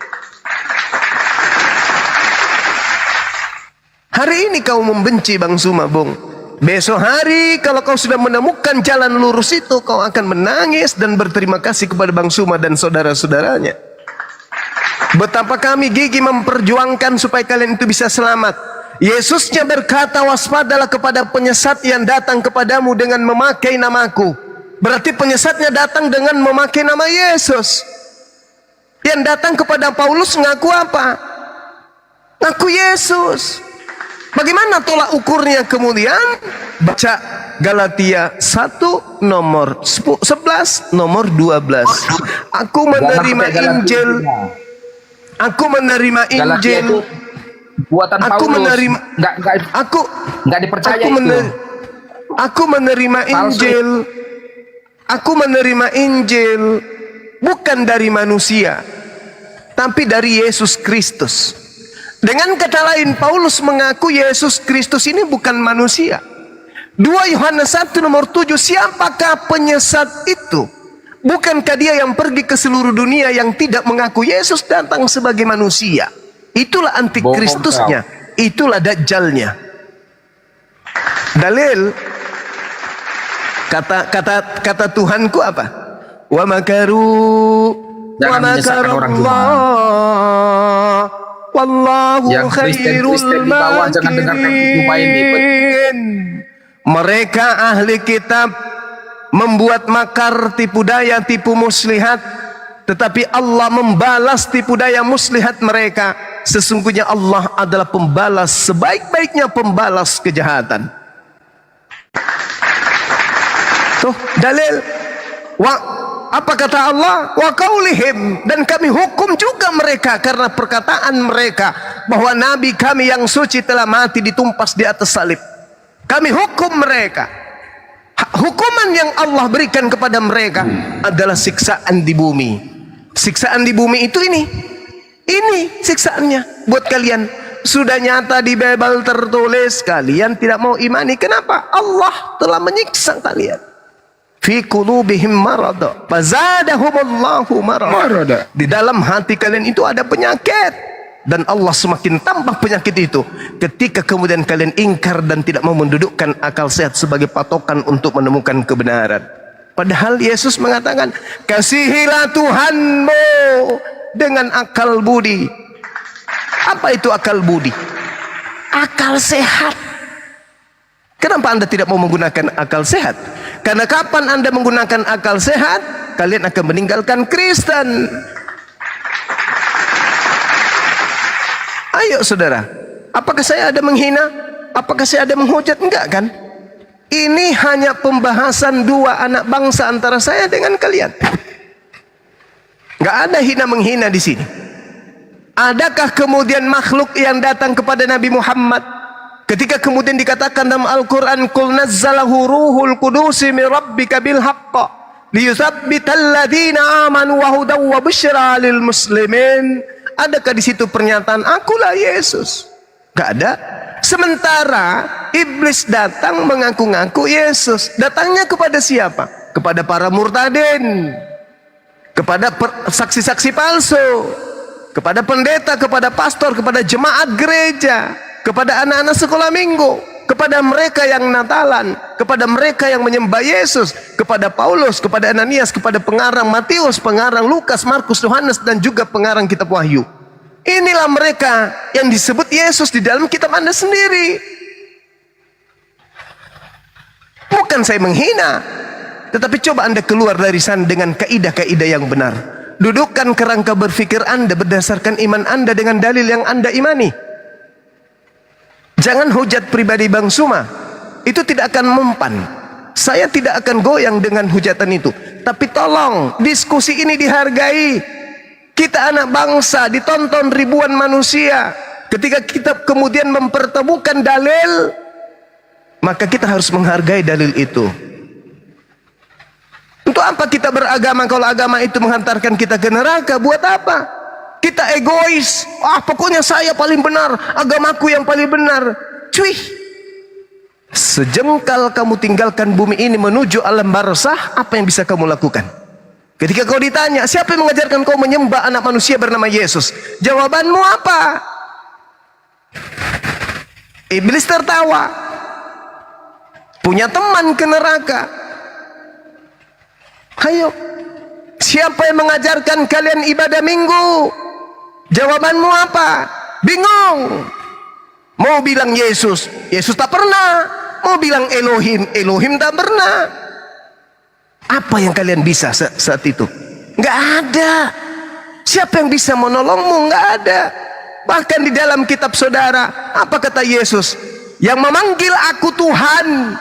Hari ini kau membenci Bang Suma, Bung. Besok hari kalau kau sudah menemukan jalan lurus itu, kau akan menangis dan berterima kasih kepada Bang Suma dan saudara-saudaranya. Betapa kami gigih memperjuangkan supaya kalian itu bisa selamat. Yesusnya berkata, waspadalah kepada penyesat yang datang kepadamu dengan memakai namaku. Berarti penyesatnya datang dengan memakai nama Yesus. Yang datang kepada Paulus ngaku apa? Ngaku Yesus. Bagaimana tolak ukurnya kemudian? Baca Galatia 1 nomor 11 nomor 12. Aku menerima Injil. Aku menerima Injil. Buatan Aku Paulus. menerima. Nggak dipercaya itu. Aku menerima Injil. Aku menerima Injil bukan dari manusia, tapi dari Yesus Kristus. Dengan kata lain, Paulus mengaku Yesus Kristus ini bukan manusia. 2 Yohanes 1 nomor 7, siapakah penyesat itu? Bukankah dia yang pergi ke seluruh dunia yang tidak mengaku Yesus datang sebagai manusia? Itulah antikristusnya, itulah dajjalnya. Dalil kata Tuhanku apa? Wa makaru wa makarallah wallahu Yang khairul Kristen di bawah jangan dengarkan cuma ini. makirin. Mereka ahli kitab membuat makar, tipu daya, tipu muslihat, tetapi Allah membalas tipu daya muslihat mereka. Sesungguhnya Allah adalah pembalas, sebaik-baiknya pembalas kejahatan. Tuh dalil. Apa kata Allah? Wa qaulihim, dan kami hukum juga mereka karena perkataan mereka bahwa nabi kami yang suci telah mati ditumpas di atas salib. Kami hukum mereka. Hukuman yang Allah berikan kepada mereka adalah siksaan di bumi. Siksaan di bumi itu ini siksaannya buat kalian. Sudah nyata di Bible tertulis, kalian tidak mau imani. Kenapa? Allah telah menyiksa kalian. Fi qulubihim marad fazadahumullahu marad. Di dalam hati kalian itu ada penyakit, dan Allah semakin tambah penyakit itu ketika kemudian kalian ingkar dan tidak mau mendudukkan akal sehat sebagai patokan untuk menemukan kebenaran. Padahal Yesus mengatakan, kasihilah Tuhanmu dengan akal budi. Apa itu akal budi? Akal sehat. Kenapa Anda tidak mau menggunakan akal sehat? Karena kapan Anda menggunakan akal sehat, kalian akan meninggalkan Kristen. Ayo saudara, apakah saya ada menghina? Apakah saya ada menghujat? Enggak kan? Ini hanya pembahasan dua anak bangsa antara saya dengan kalian. Nggak ada hina menghina di sini. Adakah kemudian makhluk yang datang kepada Nabi Muhammad ketika kemudian dikatakan dalam Al-Quran, Qul nazzalahu ruhul qudusi min rabbika bil haqqa liyuthabbital ladzina amanu wa hudaw wa busyra lil muslimin. Adakah di situ pernyataan akulah Yesus? Nggak ada. Sementara iblis datang mengaku-ngaku Yesus. Datangnya kepada siapa? Kepada para murtadin, kepada saksi-saksi palsu, kepada pendeta, kepada pastor, kepada jemaat gereja, kepada anak-anak sekolah minggu, kepada mereka yang Natalan, kepada mereka yang menyembah Yesus, kepada Paulus, kepada Ananias, kepada pengarang Matius, pengarang Lukas, Markus, Yohanes, dan juga pengarang kitab Wahyu. Inilah mereka yang disebut Yesus di dalam kitab Anda sendiri. Bukan saya menghina, tetapi coba Anda keluar dari sana dengan kaidah-kaidah yang benar. Dudukkan kerangka berfikir Anda berdasarkan iman Anda dengan dalil yang Anda imani. Jangan hujat pribadi Bang Suma. Itu tidak akan mempan. Saya tidak akan goyang dengan hujatan itu. Tapi tolong, diskusi ini dihargai. Kita anak bangsa, ditonton ribuan manusia. Ketika kita kemudian mempertemukan dalil, maka kita harus menghargai dalil itu. Untuk apa kita beragama kalau agama itu menghantarkan kita ke neraka? Buat apa? Kita egois. Pokoknya saya paling benar, agamaku yang paling benar. Cuy, sejengkal kamu tinggalkan bumi ini menuju alam barzah, apa yang bisa kamu lakukan? Ketika kau ditanya, siapa yang mengajarkan kau menyembah anak manusia bernama Yesus? Jawabanmu apa? Iblis tertawa. Punya teman ke neraka. Ayo, siapa yang mengajarkan kalian ibadah minggu? Jawabanmu apa? Bingung. Mau bilang Yesus, Yesus tak pernah. Mau bilang Elohim, Elohim tak pernah. Apa yang kalian bisa saat itu? Nggak ada. Siapa yang bisa menolongmu? Nggak ada. Bahkan di dalam kitab saudara, apa kata Yesus? Yang memanggil aku Tuhan,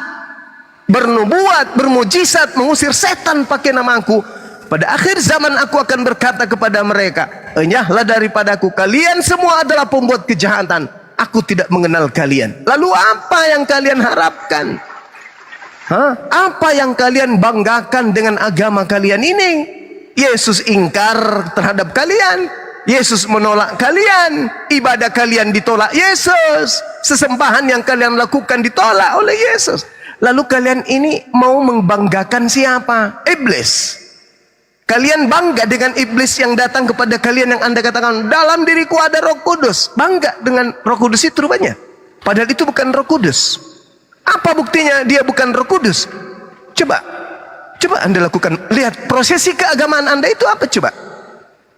bernubuat, bermujizat, mengusir setan pakai namaku. Pada akhir zaman aku akan berkata kepada mereka, enyahlah daripadaku, kalian semua adalah pembuat kejahatan. Aku tidak mengenal kalian. Lalu apa yang kalian harapkan? Apa yang kalian banggakan dengan agama kalian ini? Yesus ingkar terhadap kalian. Yesus menolak kalian. Ibadah kalian ditolak Yesus. Sesembahan yang kalian lakukan ditolak oleh Yesus. Lalu kalian ini mau membanggakan siapa? Iblis. Kalian bangga dengan iblis yang datang kepada kalian yang Anda katakan, dalam diriku ada Roh Kudus. Bangga dengan Roh Kudus itu rupanya. Padahal itu bukan Roh Kudus. Apa buktinya dia bukan Roh Kudus? Coba Anda lakukan. Lihat prosesi keagamaan Anda itu apa coba?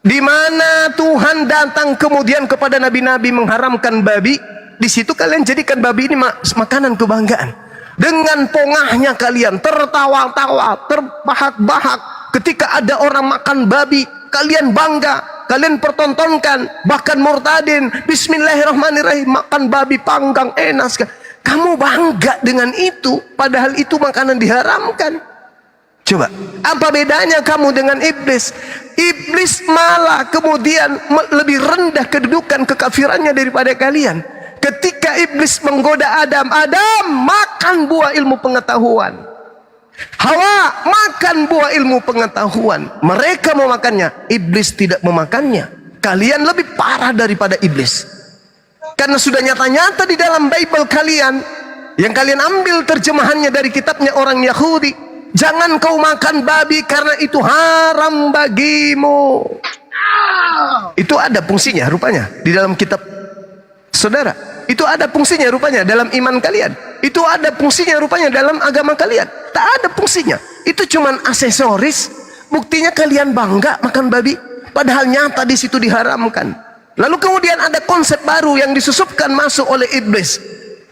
Di mana Tuhan datang kemudian kepada nabi-nabi mengharamkan babi, di situ kalian jadikan babi ini makanan kebanggaan. Dengan pongahnya kalian tertawa-tawa, terbahak-bahak. Ketika ada orang makan babi, kalian bangga, kalian pertontonkan. Bahkan murtadin, bismillahirrahmanirrahim, makan babi panggang enak sekali. Kamu bangga dengan itu, padahal itu makanan diharamkan. Coba, apa bedanya kamu dengan iblis? Iblis malah kemudian lebih rendah kedudukan kekafirannya daripada kalian. Ketika iblis menggoda Adam, Adam makan buah ilmu pengetahuan. Hawa makan buah ilmu pengetahuan. Mereka memakannya, iblis tidak memakannya. Kalian lebih parah daripada iblis. Karena sudah nyata-nyata di dalam Bible kalian, yang kalian ambil terjemahannya dari kitabnya orang Yahudi, jangan kau makan babi karena itu haram bagimu. Itu ada fungsinya rupanya di dalam kitab saudara. Itu ada fungsinya rupanya dalam iman kalian. Itu ada fungsinya rupanya dalam agama kalian. Tak ada fungsinya. Itu cuman aksesoris. Buktinya kalian bangga makan babi, padahal nyata di situ diharamkan. Lalu kemudian ada konsep baru yang disusupkan masuk oleh iblis.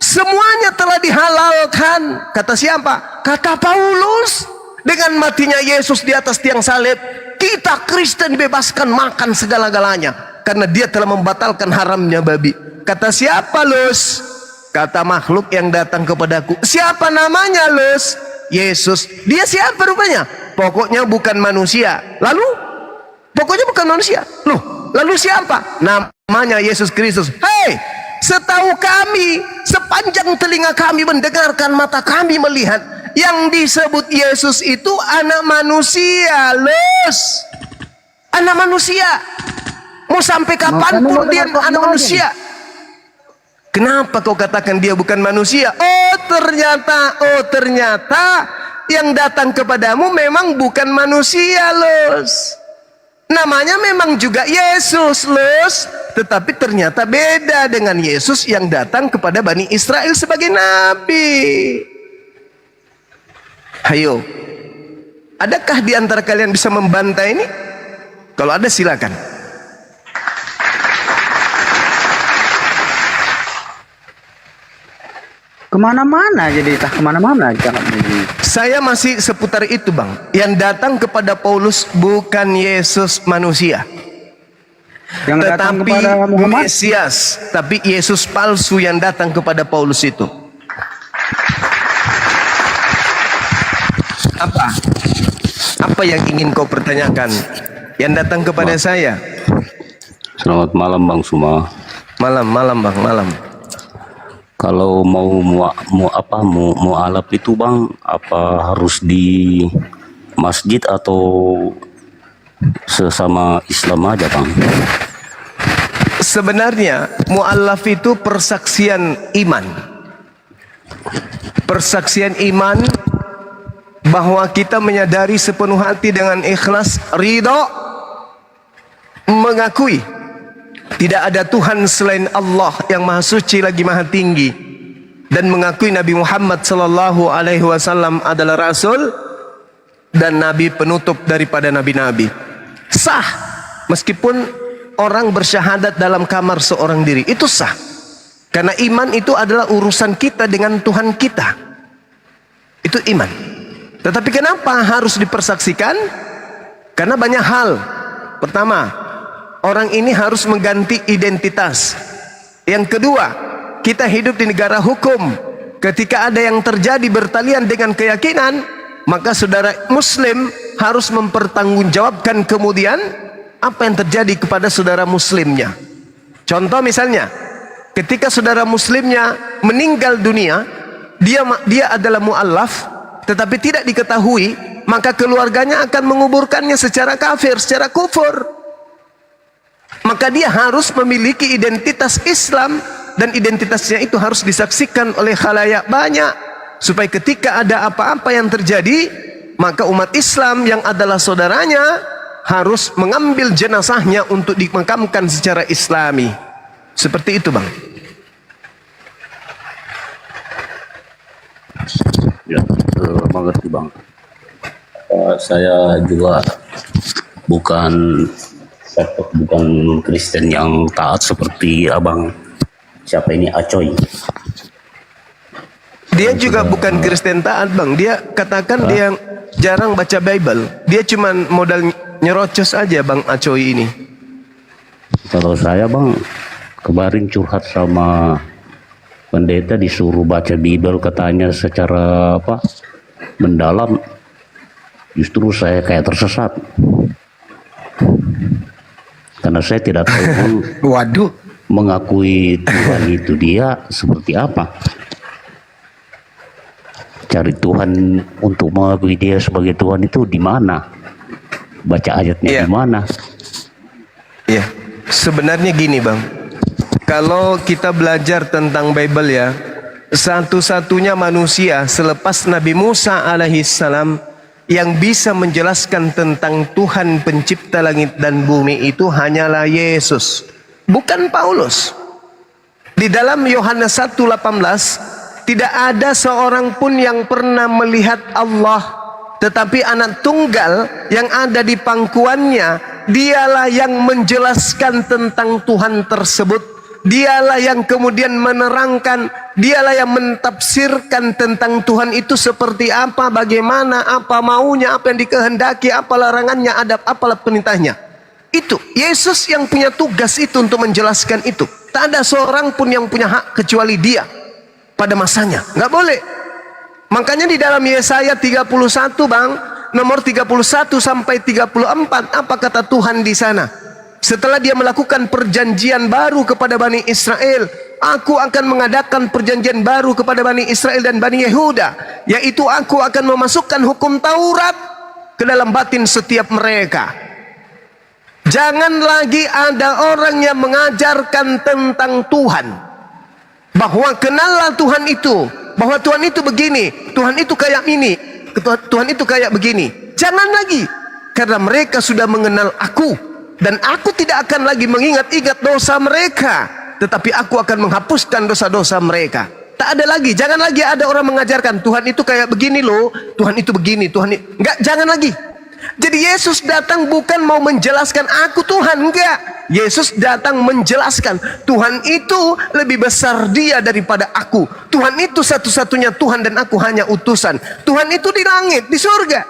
Semuanya telah dihalalkan. Kata siapa? Kata Paulus. Dengan matinya Yesus di atas tiang salib, kita Kristen dibebaskan makan segala-galanya. Karena dia telah membatalkan haramnya babi. Kata siapa, Lus? kata makhluk yang datang kepadaku. Siapa namanya, Lus? Yesus. Dia siapa rupanya? Pokoknya bukan manusia. Lalu? Pokoknya bukan manusia. Loh, lalu siapa? Namanya Yesus Kristus. Hei, setahu kami, sepanjang telinga kami mendengarkan, mata kami melihat, yang disebut Yesus itu anak manusia, Lus. Anak manusia. Mau sampai kapanpun dia anak manusia. Kenapa kau katakan dia bukan manusia? Oh ternyata yang datang kepadamu memang bukan manusia, Lus. Namanya memang juga Yesus, Lus. Tetapi ternyata beda dengan Yesus yang datang kepada Bani Israel sebagai nabi. Hayo, adakah di antara kalian bisa membantah ini? Kalau ada silakan. Kemana-mana jadi tak kemana-mana jangan begini. Saya masih seputar itu, Bang. Yang datang kepada Paulus bukan Yesus manusia, Yang datang tetapi kepada Muhammad. Mesias, tapi Yesus palsu yang datang kepada Paulus itu. Apa yang ingin kau pertanyakan? Yang datang kepada saya. Selamat malam Bang Suma. Malam, Bang, malam. Kalau mau mualaf itu Bang, apa harus di masjid atau sesama Islam aja Bang? Sebenarnya mu'allaf itu persaksian iman. Persaksian iman bahwa kita menyadari sepenuh hati dengan ikhlas, ridho, mengakui tidak ada Tuhan selain Allah yang maha suci lagi maha tinggi, dan mengakui Nabi Muhammad sallallahu alaihi wasallam adalah rasul dan nabi penutup daripada nabi-nabi. Sah meskipun orang bersyahadat dalam kamar seorang diri, itu sah. Karena iman itu adalah urusan kita dengan Tuhan kita. Itu iman. Tetapi kenapa harus dipersaksikan? Karena banyak hal. Pertama, orang ini harus mengganti identitas. Yang kedua, kita hidup di negara hukum. Ketika ada yang terjadi bertalian dengan keyakinan, maka saudara muslim harus mempertanggungjawabkan kemudian apa yang terjadi kepada saudara muslimnya. Contoh misalnya, ketika saudara muslimnya meninggal dunia, dia adalah mu'allaf, tetapi tidak diketahui, maka keluarganya akan menguburkannya secara kafir, secara kufur. Maka dia harus memiliki identitas Islam, dan identitasnya itu harus disaksikan oleh khalayak banyak, supaya ketika ada apa-apa yang terjadi, maka umat Islam yang adalah saudaranya harus mengambil jenazahnya untuk dimakamkan secara Islami. Seperti itu, Bang. Ya, mengerti Bang. Saya juga bukan Kristen yang taat seperti Abang. Siapa ini, Acoy? Dia juga bukan Kristen taat, Bang. Dia katakan dia jarang baca Bible. Dia cuman modal nyerocos aja, Bang Acoy ini. Kalau saya Bang, kemarin curhat sama pendeta, disuruh baca Bible katanya secara mendalam. Justru saya kayak tersesat. Karena saya tidak tahu Waduh. mengakui Tuhan itu dia seperti apa. Cari Tuhan untuk mengakui dia sebagai Tuhan itu di mana? Baca ayatnya di mana? Iya. Sebenarnya gini, Bang. Kalau kita belajar tentang Bible ya, satu-satunya manusia selepas Nabi Musa alaihissalam yang bisa menjelaskan tentang Tuhan pencipta langit dan bumi itu hanyalah Yesus, bukan Paulus. Di dalam Yohanes 1:18 tidak ada seorang pun yang pernah melihat Allah, tetapi anak tunggal yang ada di pangkuannya, dialah yang menjelaskan tentang Tuhan tersebut. Dialah yang kemudian menerangkan, dialah yang mentafsirkan tentang Tuhan itu seperti apa, bagaimana, apa maunya, apa yang dikehendaki, apa larangannya, apa perintahnya. Itu Yesus yang punya tugas itu untuk menjelaskan itu. Tak ada seorang pun yang punya hak kecuali dia. pada masanya. Nggak boleh. Makanya di dalam Yesaya 31 Bang, nomor 31 sampai 34, apa kata Tuhan di sana? Setelah dia melakukan perjanjian baru kepada Bani Israel, aku akan mengadakan perjanjian baru kepada Bani Israel dan Bani Yehuda, yaitu aku akan memasukkan hukum Taurat ke dalam batin setiap mereka. Jangan lagi ada orang yang mengajarkan tentang Tuhan, bahwa kenallah Tuhan itu, bahwa Tuhan itu begini, Tuhan itu kayak ini, Tuhan itu kayak begini. Jangan lagi, karena mereka sudah mengenal aku, dan aku tidak akan lagi mengingat-ingat dosa mereka, tetapi aku akan menghapuskan dosa-dosa mereka. Tak ada lagi, jangan lagi ada orang mengajarkan Tuhan itu kayak begini loh, Tuhan itu begini, enggak, jangan lagi. Jadi Yesus datang bukan mau menjelaskan aku Tuhan, enggak. Yesus datang menjelaskan Tuhan itu lebih besar dia daripada aku. Tuhan itu satu-satunya Tuhan dan aku hanya utusan. Tuhan itu di langit, di surga.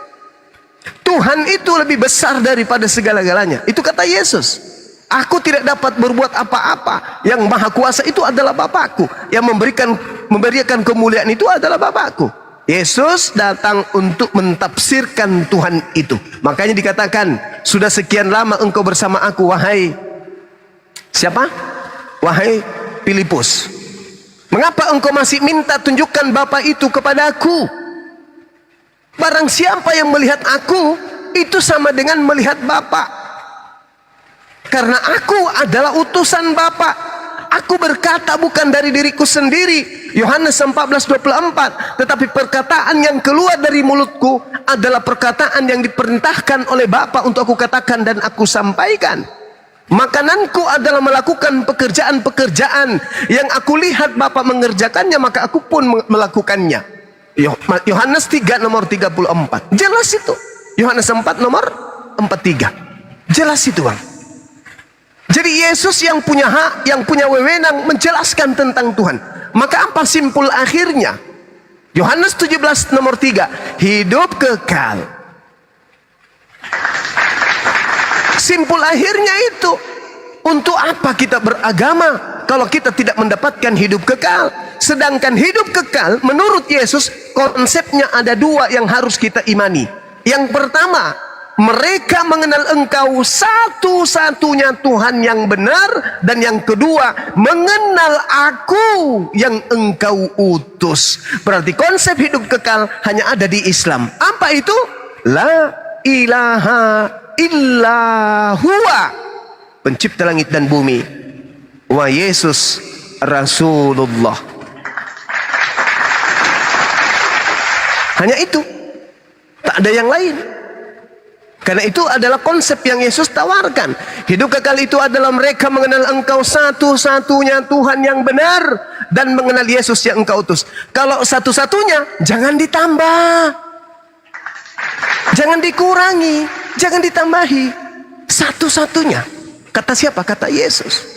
Tuhan itu lebih besar daripada segala-galanya. Itu kata Yesus. Aku tidak dapat berbuat apa-apa. Yang maha kuasa itu adalah Bapakku. Yang memberikan kemuliaan itu adalah Bapakku. Yesus datang untuk mentafsirkan Tuhan itu. Makanya dikatakan, sudah sekian lama engkau bersama aku, wahai siapa? Wahai Filipus. Mengapa engkau masih minta tunjukkan Bapa itu kepada aku? Barang siapa yang melihat aku, itu sama dengan melihat Bapa. Karena aku adalah utusan Bapa. Aku berkata bukan dari diriku sendiri. Yohanes 14:24. Tetapi perkataan yang keluar dari mulutku adalah perkataan yang diperintahkan oleh Bapa untuk aku katakan dan aku sampaikan. Makananku adalah melakukan pekerjaan-pekerjaan yang aku lihat Bapa mengerjakannya, maka aku pun melakukannya. Yohanes 3 nomor 34. Jelas itu. Yohanes 4 nomor 43. Jelas itu Bang. Jadi Yesus yang punya hak, yang punya wewenang menjelaskan tentang Tuhan. Maka apa simpul akhirnya? Yohanes 17 nomor 3. Hidup kekal. Simpul akhirnya itu. Untuk apa kita beragama kalau kita tidak mendapatkan hidup kekal? Sedangkan hidup kekal menurut Yesus konsepnya ada dua yang harus kita imani. Yang pertama, mereka mengenal engkau satu-satunya Tuhan yang benar. Dan yang kedua, mengenal aku yang engkau utus. Berarti konsep hidup kekal hanya ada di Islam. Apa itu? La ilaha illa huwa, pencipta langit dan bumi, wa Yesus Rasulullah. Hanya itu, tak ada yang lain. Karena itu adalah konsep yang Yesus tawarkan. Hidup kekal itu adalah mereka mengenal engkau satu-satunya Tuhan yang benar dan mengenal Yesus yang engkau utus. Kalau satu-satunya, jangan ditambah, jangan dikurangi, jangan ditambahi. Satu-satunya. Kata siapa? Kata Yesus.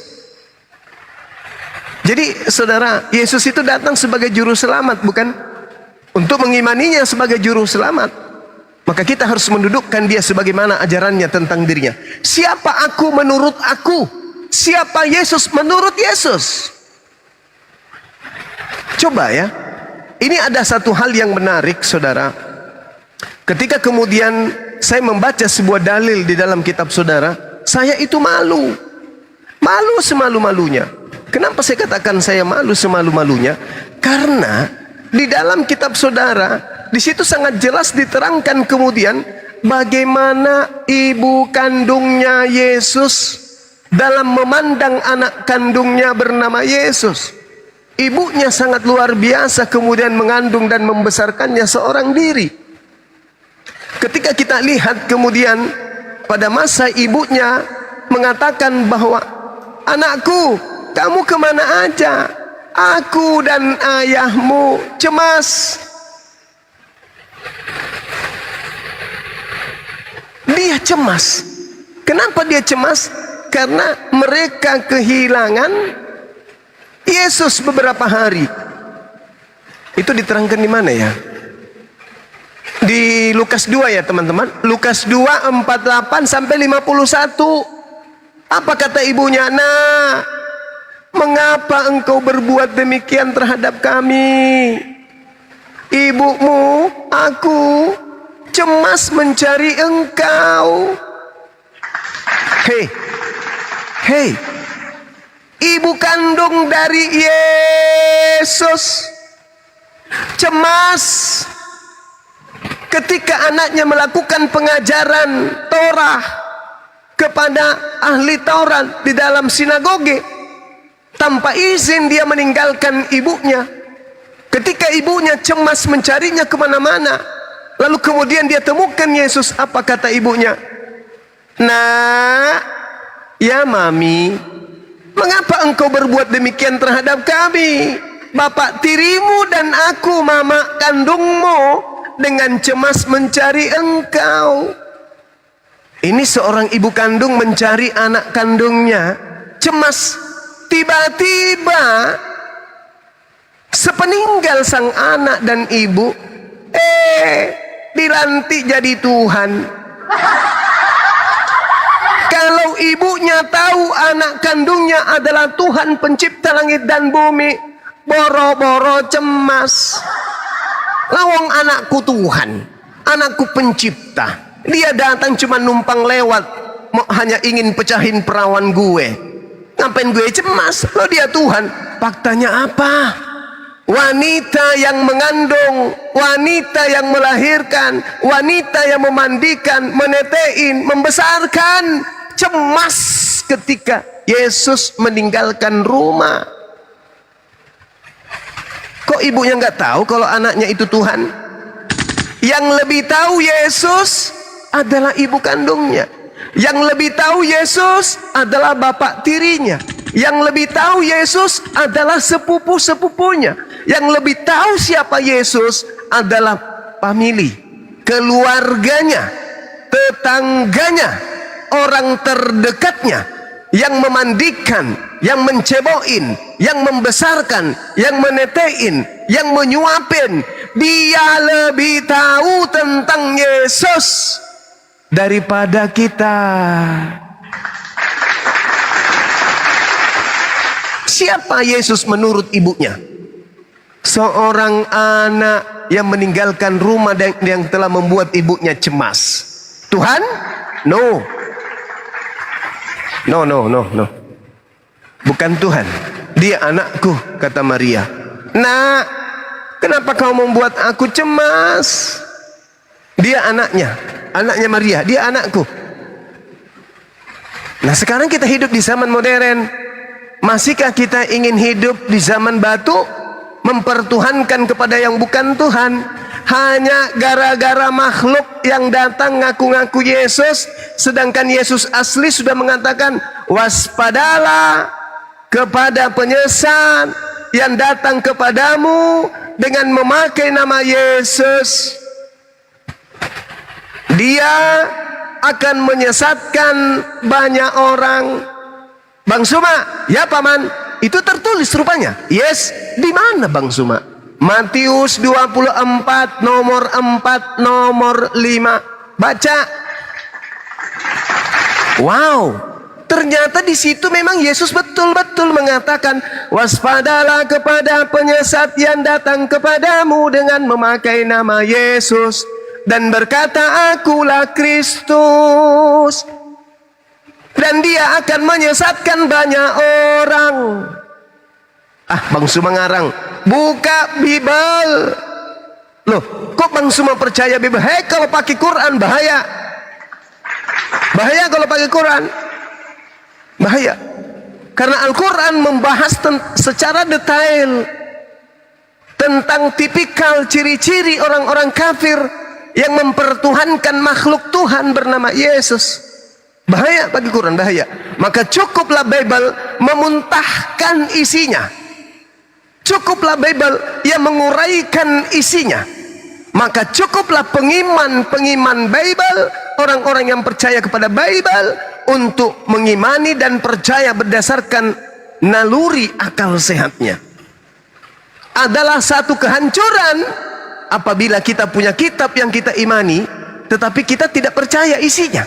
Jadi saudara, Yesus itu datang sebagai juru selamat, bukan untuk mengimaninya sebagai juru selamat. Maka kita harus mendudukkan dia sebagaimana ajarannya tentang dirinya. Siapa aku menurut aku? Siapa Yesus menurut Yesus? Coba ya. Ini ada satu hal yang menarik saudara. Ketika kemudian saya membaca sebuah dalil di dalam kitab saudara, saya itu malu. Malu semalu-malunya. Kenapa saya katakan saya malu semalu-malunya? Karena di dalam kitab saudara, di situ sangat jelas diterangkan kemudian bagaimana ibu kandungnya Yesus dalam memandang anak kandungnya bernama Yesus. Ibunya sangat luar biasa kemudian mengandung dan membesarkannya seorang diri. Ketika kita lihat kemudian pada masa ibunya mengatakan bahwa, anakku, kamu kemana aja? Aku dan ayahmu cemas. Dia cemas. Kenapa dia cemas? Karena mereka kehilangan Yesus beberapa hari. Itu diterangkan di mana ya? Di Lukas 2 ya teman-teman. Lukas 2 48 sampai 51. Apa kata ibunya? Nah, mengapa engkau berbuat demikian terhadap kami? Ibumu, aku cemas mencari engkau. Hei, hei, ibu kandung dari Yesus cemas ketika anaknya melakukan pengajaran Torah kepada ahli Taurat di dalam sinagoge. Tanpa izin dia meninggalkan ibunya. Ketika ibunya cemas mencarinya kemana-mana, lalu kemudian dia temukan Yesus. Apa kata ibunya? Nak, ya mami, mengapa engkau berbuat demikian terhadap kami? Bapak tirimu dan aku, mama kandungmu, dengan cemas mencari engkau. Ini seorang ibu kandung mencari anak kandungnya, cemas. Tiba-tiba sepeninggal sang anak dan ibu, dilantik jadi Tuhan. Kalau ibunya tahu anak kandungnya adalah Tuhan pencipta langit dan bumi, boro-boro cemas. Lawang anakku Tuhan, anakku pencipta, dia datang cuma numpang lewat, hanya ingin pecahin perawan gue. Ngapain gue cemas? Lo dia Tuhan. Faktanya apa? Wanita yang mengandung, wanita yang melahirkan, wanita yang memandikan, menetein, membesarkan, cemas ketika Yesus meninggalkan rumah. Kok ibunya nggak tahu kalau anaknya itu Tuhan? Yang lebih tahu Yesus adalah ibu kandungnya. Yang lebih tahu Yesus adalah bapak tirinya. Yang lebih tahu Yesus adalah sepupu-sepupunya. Yang lebih tahu siapa Yesus adalah famili, keluarganya, tetangganya, orang terdekatnya, yang memandikan, yang menceboin, yang membesarkan, yang menetein, yang menyuapin. Dia lebih tahu tentang Yesus daripada kita. Siapa Yesus menurut ibunya? Seorang anak yang meninggalkan rumah dan yang telah membuat ibunya cemas. Tuhan? No. No. Bukan Tuhan. Dia anakku, kata Maria. Nak, kenapa kau membuat aku cemas? Dia anaknya Maria, dia anakku. Nah, sekarang kita hidup di zaman modern. Masihkah kita ingin hidup di zaman batu, mempertuhankan kepada yang bukan Tuhan? Hanya gara-gara makhluk yang datang ngaku-ngaku Yesus, sedangkan Yesus asli sudah mengatakan, waspadalah kepada penyesat yang datang kepadamu dengan memakai nama Yesus. Dia akan menyesatkan banyak orang. Bang Suma, ya paman, itu tertulis rupanya. Yes, di mana Bang Suma? Matius 24 nomor 4 nomor 5. Baca. Wow, ternyata di situ memang Yesus betul-betul mengatakan, waspadalah kepada penyesat yang datang kepadamu dengan memakai nama Yesus dan berkata, akulah Kristus. Dan dia akan menyesatkan banyak orang. Bang Suma ngarang. Buka Bible. Loh, kok Bang Suma percaya Bible? Hei, kalau pakai Quran bahaya. Bahaya kalau pakai Quran. Bahaya. Karena Al-Quran membahas secara detail tentang tipikal ciri-ciri orang-orang kafir yang mempertuhankan makhluk Tuhan bernama Yesus. Bahaya bagi Quran, bahaya. Maka cukuplah Bible memuntahkan isinya. Cukuplah Bible yang menguraikan isinya. Maka cukuplah pengiman Bible, orang-orang yang percaya kepada Bible, untuk mengimani dan percaya berdasarkan naluri akal sehatnya. Adalah satu kehancuran apabila kita punya kitab yang kita imani, tetapi kita tidak percaya isinya.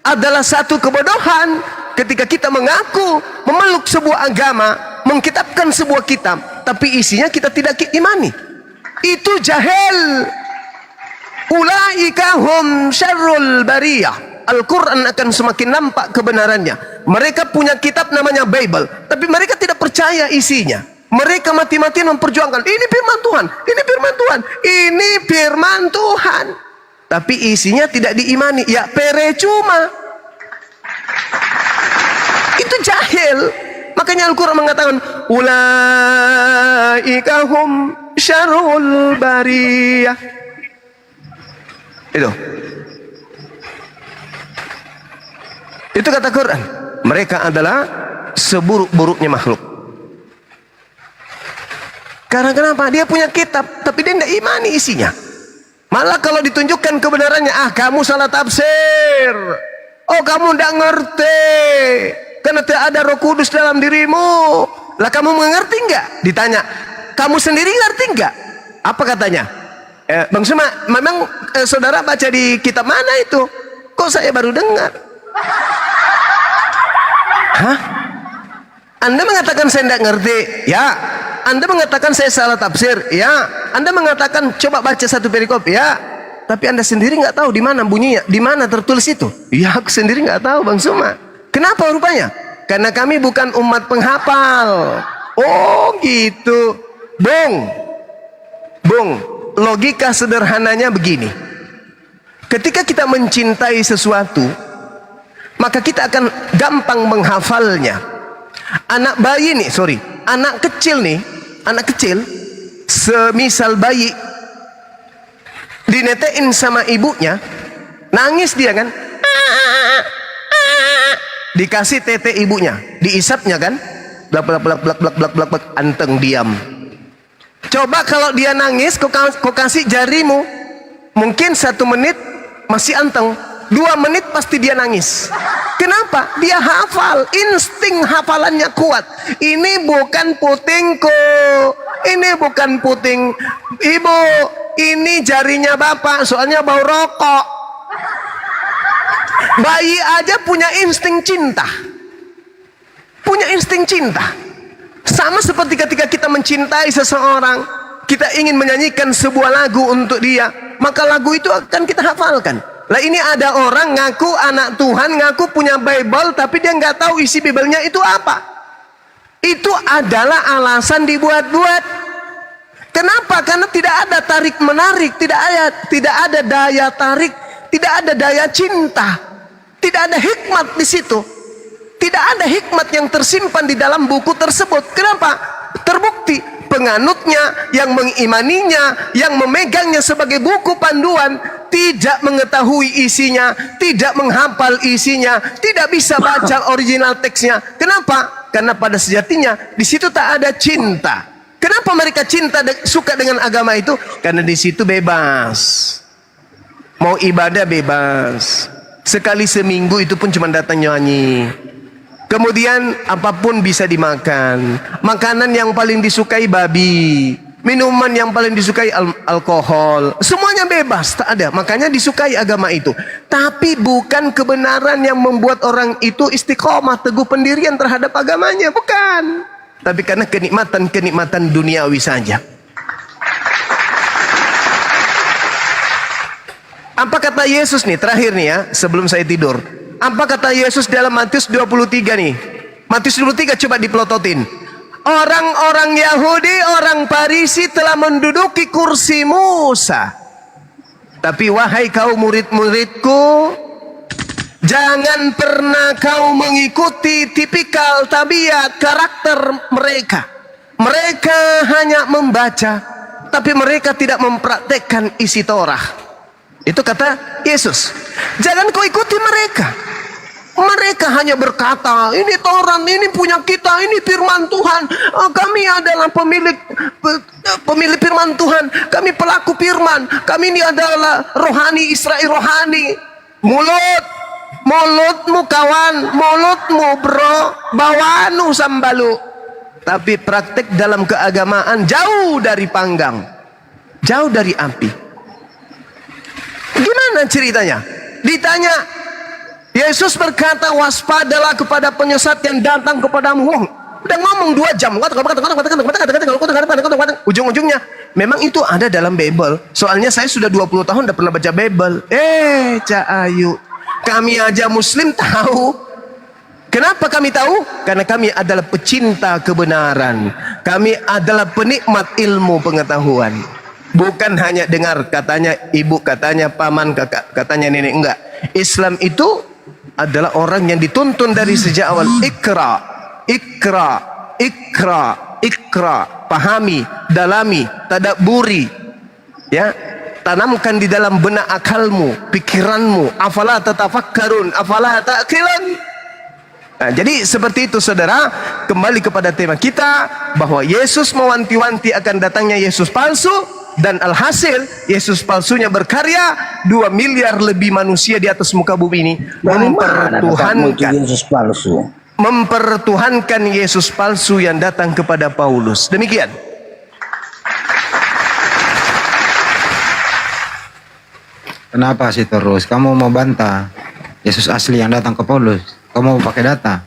Adalah satu kebodohan ketika kita mengaku memeluk sebuah agama, mengkitabkan sebuah kitab, tapi isinya kita tidak imani. Itu jahil. Ulaika hum syarrul bariyah. Al-Quran akan semakin nampak kebenarannya. Mereka punya kitab namanya Bible, tapi mereka tidak percaya isinya. Mereka mati-matian memperjuangkan, ini firman Tuhan, ini firman Tuhan, ini firman Tuhan, tapi isinya tidak diimani. Ya percuma. Itu jahil. Makanya Al-Quran mengatakan ulaika hum syarrul bariyah. Itu kata Quran. Mereka adalah seburuk-buruknya makhluk. Karena kenapa? Dia punya kitab, tapi dia tidak imani isinya. Malah kalau ditunjukkan kebenarannya, kamu salah tafsir. Oh, kamu tidak ngerti. Karena tidak ada Roh Kudus dalam dirimu. Lah kamu mengerti enggak? Ditanya, kamu sendiri ngerti enggak? Apa katanya? Bang Suma, memang saudara baca di kitab mana itu? Kok saya baru dengar? Hah? Anda mengatakan saya tidak ngerti? Ya. Anda mengatakan saya salah tafsir? Ya. Anda mengatakan coba baca satu perikop? Ya. Tapi Anda sendiri nggak tahu di mana bunyinya, di mana tertulis itu? Ya, aku sendiri nggak tahu, Bang Suma. Kenapa rupanya? Karena kami bukan umat penghafal. Oh gitu. Bung, logika sederhananya begini. Ketika kita mencintai sesuatu, maka kita akan gampang menghafalnya. Anak kecil, semisal bayi, dinetein sama ibunya, nangis dia kan, dikasih tete ibunya, diisapnya kan, blak blak blak blak blak blak blak blak, anteng diam. Coba kalau dia nangis, kau kasih jarimu, mungkin 1 menit masih anteng, 2 menit pasti dia nangis. Kenapa? Dia hafal, insting hafalannya kuat. Ini bukan putingku, ini bukan puting ibu, ini jarinya bapak, soalnya bau rokok. Bayi aja punya insting cinta. Punya insting cinta. Sama seperti ketika kita mencintai seseorang, kita ingin menyanyikan sebuah lagu untuk dia, maka lagu itu akan kita hafalkan. Lah ini ada orang ngaku anak Tuhan, ngaku punya Bible, tapi dia nggak tahu isi Bible-nya itu apa. Itu adalah alasan dibuat-buat. Kenapa? Karena tidak ada tarik menarik, tidak ada daya tarik, tidak ada daya cinta, tidak ada hikmat di situ, tidak ada hikmat yang tersimpan di dalam buku tersebut. Kenapa? Terbukti penganutnya, yang mengimaninya, yang memegangnya sebagai buku panduan, tidak mengetahui isinya, tidak menghafal isinya, tidak bisa baca original teksnya. Kenapa? Karena pada sejatinya di situ tak ada cinta. Kenapa mereka suka dengan agama itu? Karena di situ bebas, mau ibadah bebas, sekali seminggu itu pun cuma datang nyanyi. Kemudian apapun bisa dimakan. Makanan yang paling disukai babi, minuman yang paling disukai alkohol, semuanya bebas, tak ada. Makanya disukai agama itu. Tapi bukan kebenaran yang membuat orang itu istiqomah, teguh pendirian terhadap agamanya, bukan. Tapi karena kenikmatan duniawi saja. Apa kata Yesus nih terakhir nih ya, sebelum saya tidur? Apa kata Yesus dalam Matius 23 nih? Matius 23 coba dipelototin. Orang-orang Yahudi, orang Farisi telah menduduki kursi Musa. Tapi wahai kaum murid-muridku, jangan pernah kau mengikuti tipikal tabiat karakter mereka. Mereka hanya membaca, tapi mereka tidak mempraktekkan isi Torah. Itu kata Yesus. Jangan kau ikuti mereka. Mereka hanya berkata, ini Taurat, ini punya kita, ini firman Tuhan. Kami adalah pemilik firman Tuhan. Kami pelaku firman. Kami ini adalah rohani, Israel rohani. Mulutmu kawan, mulutmu bro, bawanu sambalu. Tapi praktek dalam keagamaan jauh dari panggang, jauh dari api. Gimana ceritanya? Ditanya, Yesus berkata, waspadalah kepada penyesat yang datang kepadamu. Wah, udah ngomong 2 jam. Ujung-ujungnya memang itu ada dalam Bible. Soalnya saya sudah 20 tahun udah pernah baca Bible. Cak Ayu, kami aja Muslim tahu. Kenapa kami tahu? Karena kami adalah pecinta kebenaran. Kami adalah penikmat ilmu pengetahuan. Bukan hanya dengar katanya ibu, katanya paman, kakak, katanya nenek. Enggak. Islam itu adalah orang yang dituntun dari sejak awal. Ikra, ikra, ikra, ikra. Pahami, dalami, tadabburi. Ya, tanamkan di dalam benak akalmu, pikiranmu. Afala tatafakkarun, afala ta'qilun. Nah, jadi seperti itu saudara, kembali kepada tema kita bahwa Yesus mewanti-wanti akan datangnya Yesus palsu, dan alhasil Yesus palsunya berkarya. 2 miliar lebih manusia di atas muka bumi ini mempertuhankan Yesus palsu yang datang kepada Paulus. Demikian. Kenapa sih terus? Kamu mau bantah Yesus asli yang datang ke Paulus? Kamu mau pakai data?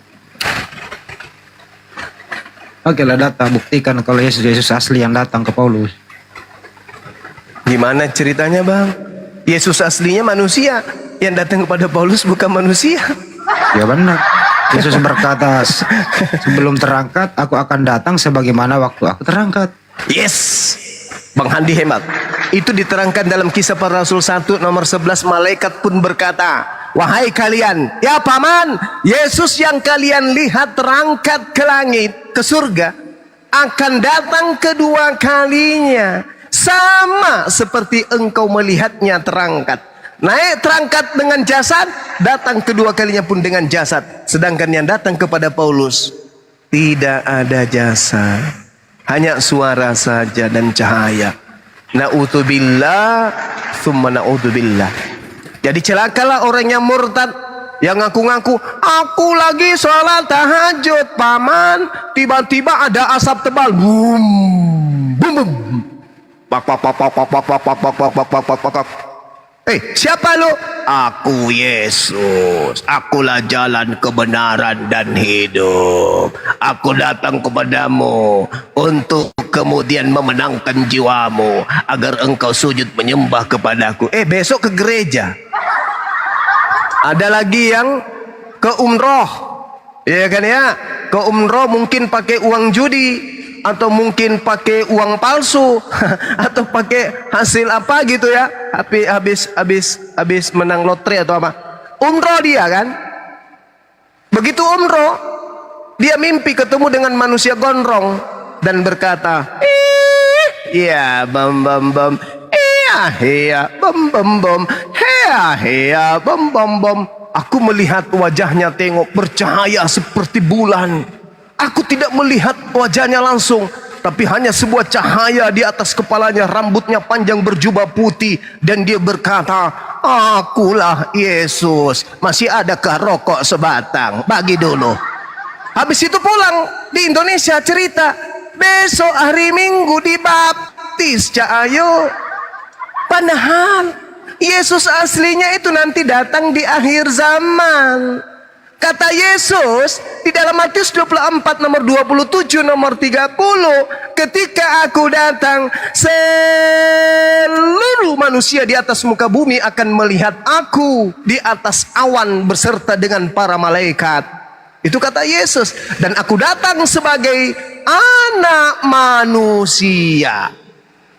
Oke lah, data buktikan kalau Yesus asli yang datang ke Paulus. Gimana ceritanya bang? Yesus aslinya manusia, yang datang kepada Paulus bukan manusia. Ya benar. Yesus berkata, sebelum terangkat aku akan datang sebagaimana waktu aku terangkat. Yes, Bang Handi hemat. Itu diterangkan dalam Kisah Para Rasul 1 nomor 11. Malaikat pun berkata, wahai kalian, ya paman, Yesus yang kalian lihat terangkat ke langit, ke surga, akan datang kedua kalinya, sama seperti engkau melihatnya terangkat. Naik terangkat dengan jasad, datang kedua kalinya pun dengan jasad. Sedangkan yang datang kepada Paulus tidak ada jasad, hanya suara saja dan cahaya. Na'udzubillah thumma na'udzubillah. Jadi celakalah orang yang murtad, yang ngaku-ngaku aku lagi sholat tahajud paman, tiba-tiba ada asap tebal, boom, boom, boom, pak pak pak pak pak pak pak pak pak pak pak pak pak. Siapa lu? Aku Yesus. Akulah jalan kebenaran dan hidup. Aku datang kepadamu untuk kemudian memenangkan jiwamu agar engkau sujud menyembah kepadaku. Besok ke gereja. Ada lagi yang ke umroh, ya kan ya? Ke umroh mungkin pakai uang judi, atau mungkin pakai uang palsu, atau pakai hasil apa gitu ya? Habis menang lotre atau apa? Umroh dia kan? Begitu umroh, dia mimpi ketemu dengan manusia gondrong dan berkata, iya bam bam bam, iya bam bam bam, iya bam bam bam. Aku melihat wajahnya, tengok bercahaya seperti bulan. Aku tidak melihat wajahnya langsung, tapi hanya sebuah cahaya di atas kepalanya, rambutnya panjang berjubah putih, dan dia berkata, akulah Yesus. Masih adakah rokok sebatang? Bagi dulu. Habis itu pulang di Indonesia cerita, besok hari Minggu dibaptis, Cak Ayu. Padahal Yesus aslinya itu nanti datang di akhir zaman. Kata Yesus di dalam Matius 24 nomor 27 nomor 30, ketika aku datang, seluruh manusia di atas muka bumi akan melihat aku di atas awan beserta dengan para malaikat. Itu kata Yesus. Dan aku datang sebagai anak manusia,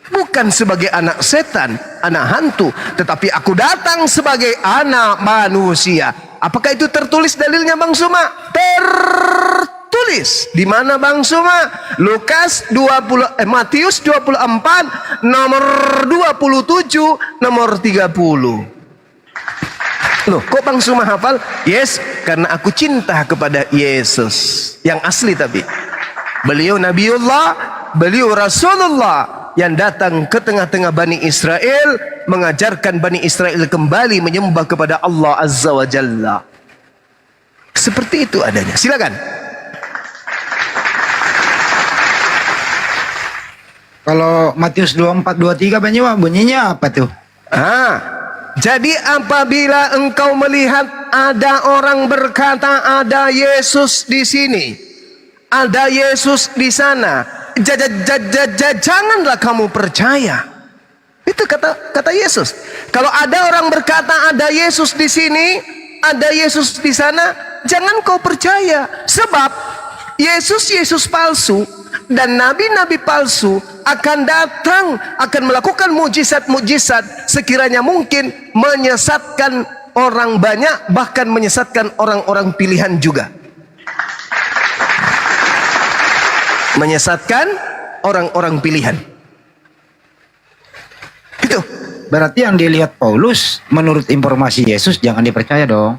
bukan sebagai anak setan, anak hantu, tetapi aku datang sebagai anak manusia. Apakah itu tertulis dalilnya Bang Suma? Tertulis. Di mana Bang Suma? Matius 24 nomor 27 nomor 30. Loh, kok Bang Suma hafal? Yes, karena aku cinta kepada Yesus yang asli. Tapi beliau Nabiullah, beliau Rasulullah yang datang ke tengah-tengah Bani Israel, mengajarkan Bani Israel kembali menyembah kepada Allah Azza wa Jalla. Seperti itu adanya. Silakan. Kalau Matius 24-23 bunyinya apa tuh? Jadi apabila engkau melihat ada orang berkata ada Yesus di sini, ada Yesus di sana, janganlah kamu percaya. Itu kata Yesus. Kalau ada orang berkata ada Yesus di sini, ada Yesus di sana, jangan kau percaya. Sebab Yesus palsu dan nabi-nabi palsu akan datang, akan melakukan mujizat-mujizat sekiranya mungkin menyesatkan orang banyak, bahkan menyesatkan orang-orang pilihan juga. Menyesatkan orang-orang pilihan. Itu. Berarti yang dilihat Paulus menurut informasi Yesus jangan dipercaya dong.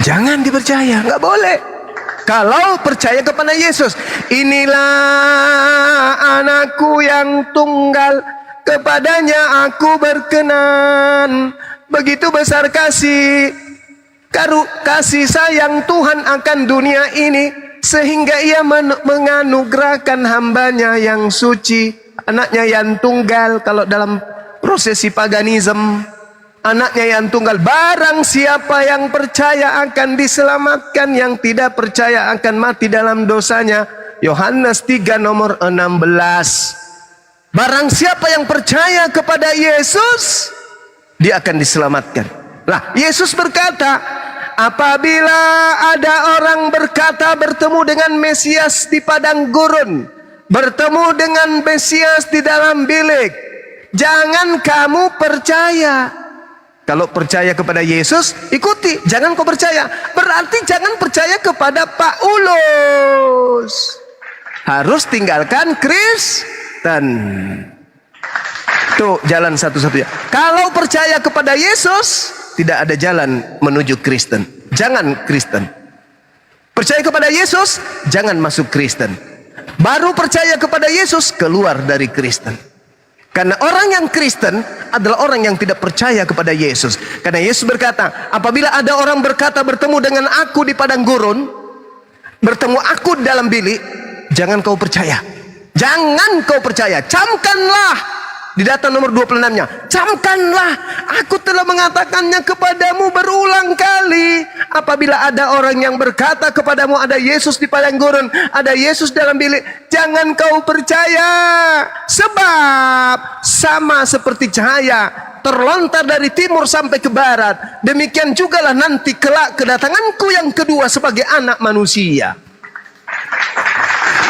Jangan dipercaya, nggak boleh. Kalau percaya kepada Yesus, inilah anakku yang tunggal, kepadanya aku berkenan. Begitu besar kasih sayang Tuhan akan dunia ini, sehingga ia menganugerahkan hambanya yang suci, anaknya yang tunggal. Kalau dalam prosesi paganisme, anaknya yang tunggal. Barang siapa yang percaya akan diselamatkan, yang tidak percaya akan mati dalam dosanya. Yohanes 3 nomor 16. Barang siapa yang percaya kepada Yesus, dia akan diselamatkan. Lah, Yesus berkata, apabila ada orang berkata bertemu dengan Mesias di padang gurun, bertemu dengan Mesias di dalam bilik, jangan kamu percaya. Kalau percaya kepada Yesus, ikuti. Jangan kau percaya. Berarti jangan percaya kepada Paulus. Harus tinggalkan Kristen. Tuh jalan satu-satunya. Kalau percaya kepada Yesus, tidak ada jalan menuju Kristen. Jangan Kristen. Percaya kepada Yesus, jangan masuk Kristen. Baru percaya kepada Yesus, keluar dari Kristen. Karena orang yang Kristen adalah orang yang tidak percaya kepada Yesus. Karena Yesus berkata, apabila ada orang berkata bertemu dengan aku di padang gurun, bertemu aku di dalam bilik, jangan kau percaya. Jangan kau percaya. Camkanlah. Di data nomor 26-nya, camkanlah, aku telah mengatakannya kepadamu berulang kali. Apabila ada orang yang berkata kepadamu ada Yesus di padang gurun, ada Yesus dalam bilik, jangan kau percaya. Sebab sama seperti cahaya terlontar dari timur sampai ke barat, demikian jugalah nanti kelak kedatanganku yang kedua sebagai anak manusia.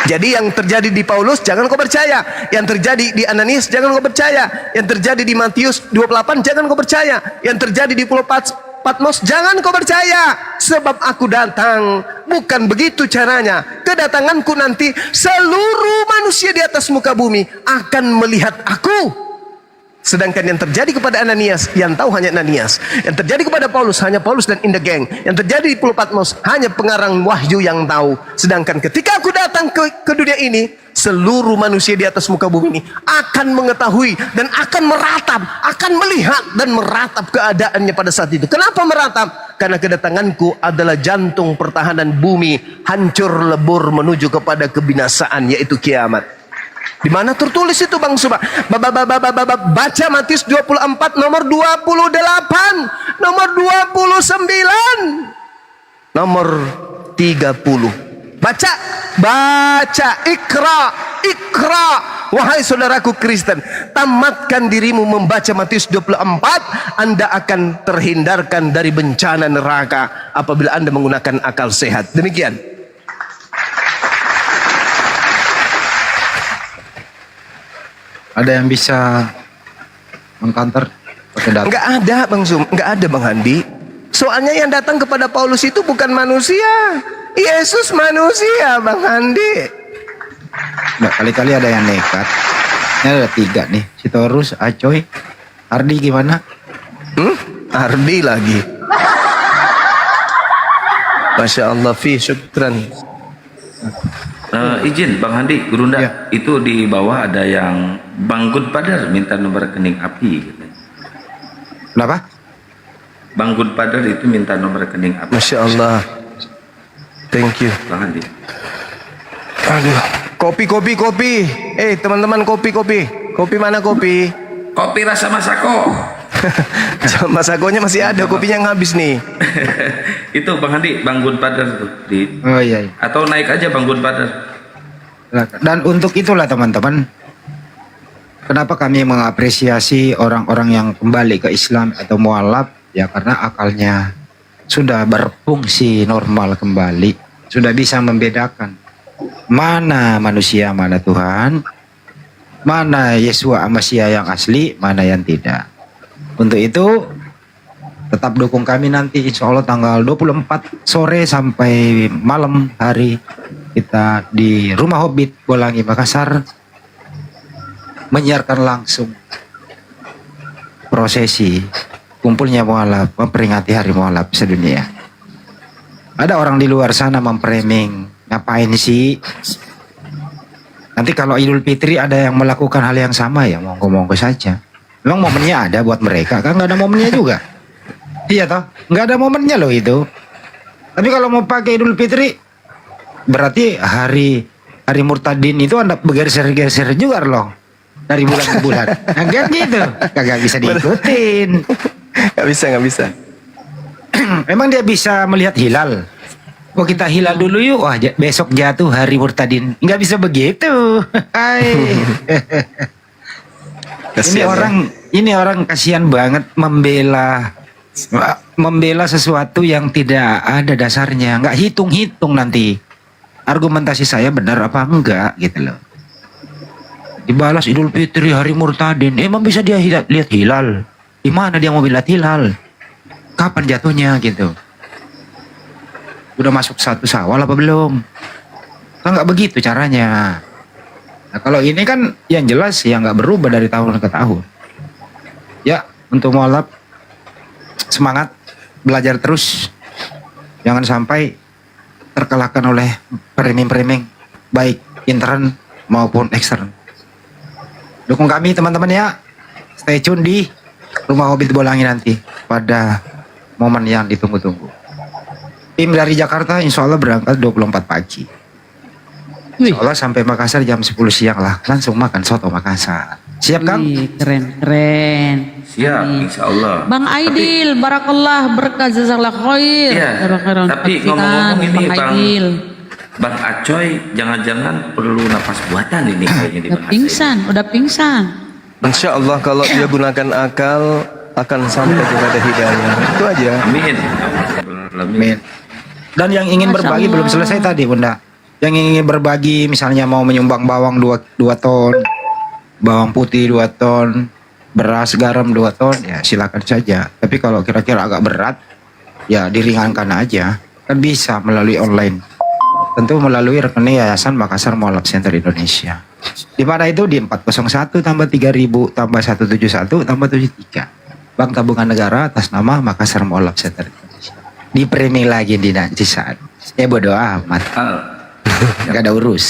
Jadi yang terjadi di Paulus jangan kau percaya. Yang terjadi di Ananias jangan kau percaya. Yang terjadi di Matius 28 jangan kau percaya. Yang terjadi di Pulau Patmos jangan kau percaya. Sebab aku datang, bukan begitu caranya. Kedatanganku nanti seluruh manusia di atas muka bumi akan melihat aku. Sedangkan yang terjadi kepada Ananias, yang tahu hanya Ananias. Yang terjadi kepada Paulus, hanya Paulus dan in the gang. Yang terjadi di Pulau Patmos, hanya pengarang wahyu yang tahu. Sedangkan ketika aku datang ke dunia ini, seluruh manusia di atas muka bumi ini akan mengetahui dan akan meratap, akan melihat dan meratap keadaannya pada saat itu. Kenapa meratap? Karena kedatanganku adalah jantung pertahanan bumi, hancur lebur menuju kepada kebinasaan, yaitu kiamat. Di mana tertulis itu Bang Suba? Baca Matius 24 nomor 28, nomor 29, nomor 30. Baca ikra. Wahai saudaraku Kristen, tamatkan dirimu membaca Matius 24, Anda akan terhindarkan dari bencana neraka apabila Anda menggunakan akal sehat. Demikian. Ada yang bisa mengkanter pakai data? Enggak ada Bang Zum, enggak ada Bang Handi. Soalnya yang datang kepada Paulus itu bukan manusia. Yesus manusia Bang Handi. Enggak, kali-kali ada yang nekat. Ini ada 3 nih. Sitorus, Acoy, Ardi gimana? Ardi lagi. Masya Allah, syukran. Izin Bang Handi, Gurunda, Ya. itu di bawah ada yang Bang Good Padar minta nomor rekening api gitu. Kenapa? Bang Good Padar itu minta nomor rekening api. Masya Allah. Thank you. Bang Handi. Aduh, kopi. Teman-teman kopi. Kopi mana kopi? Kopi rasa Masako. Mas Agonya masih ada, kopinya yang habis nih. Itu Bang Handi, Bang Gunpadar tuh di Oh iya, iya. atau naik aja Bang Gunpadar. Dan untuk itulah teman-teman, kenapa kami mengapresiasi orang-orang yang kembali ke Islam atau mualaf, ya karena akalnya sudah berfungsi normal kembali, sudah bisa membedakan mana manusia, mana Tuhan, mana Yesua Amasya yang asli, mana yang tidak. Untuk itu tetap dukung kami nanti, insya Allah tanggal 24 sore sampai malam hari kita di Rumah Hobbit Bolangi Makassar menyiarkan langsung prosesi kumpulnya mualaf memperingati hari mualaf sedunia. Ada orang di luar sana memframing, ngapain sih? Nanti kalau Idul Fitri ada yang melakukan hal yang sama, ya monggo-monggo saja. Memang momennya ada buat mereka, kan nggak ada momennya juga. Iya toh, nggak ada momennya loh itu. Tapi kalau mau pakai Idul Fitri, berarti hari Murtadin itu Anda bergeser-geser juga loh dari bulan ke bulan. Nah, kan gitu, kagak bisa diikutin. Nggak bisa. Memang dia bisa melihat hilal. Oh kita hilal dulu yuk, wah besok jatuh hari Murtadin. Nggak bisa begitu. Hai. Ini orang kasihan banget membela sesuatu yang tidak ada dasarnya, nggak hitung-hitung nanti argumentasi saya benar apa enggak gitu loh. Dibalas Idul Fitri hari Murtadin, emang bisa dia lihat hilal? Di mana dia mau lihat hilal? Kapan jatuhnya gitu? Udah masuk 1 Syawal apa belum? Kan nggak begitu caranya. Nah kalau ini kan yang jelas ya nggak berubah dari tahun ke tahun. Ya untuk mualaf semangat belajar terus, jangan sampai terkalahkan oleh framing-framing baik intern maupun ekstern. Dukung kami teman-teman ya, stay tune di Rumah Hobbit Bolangi nanti pada momen yang ditunggu-tunggu. Tim dari Jakarta insya Allah berangkat 24 pagi. Insya Allah sampai Makassar jam 10 siang lah, langsung makan soto Makassar. Siap Kang? Keren. Siap, insya Allah. Bang Aidil, barakallah, berkah jazakallah khair. Iya, tapi ngomong-ngomong ini Bang Acoy, jangan-jangan perlu napas buatan ini kayaknya di Udah pingsan. Insya Allah kalau dia gunakan akal akan sampai kepada hidayah. Itu aja. Amin. Dan yang ingin Masya berbagi Allah. belum selesai tadi Bunda. Yang ingin berbagi misalnya mau menyumbang bawang 2 ton, bawang putih 2 ton, beras garam 2 ton, ya silakan saja. Tapi kalau kira-kira agak berat, ya diringankan aja. Kan bisa melalui online. Tentu melalui rekening Yayasan Makassar Mualaf Center Indonesia. Di mana itu di 401 tambah 3000 tambah 171 tambah 73. Bank Tabungan Negara atas nama Makassar Mualaf Center Indonesia. Di framing lagi di nanti saat. Ya bodo amat. Gak ada urus.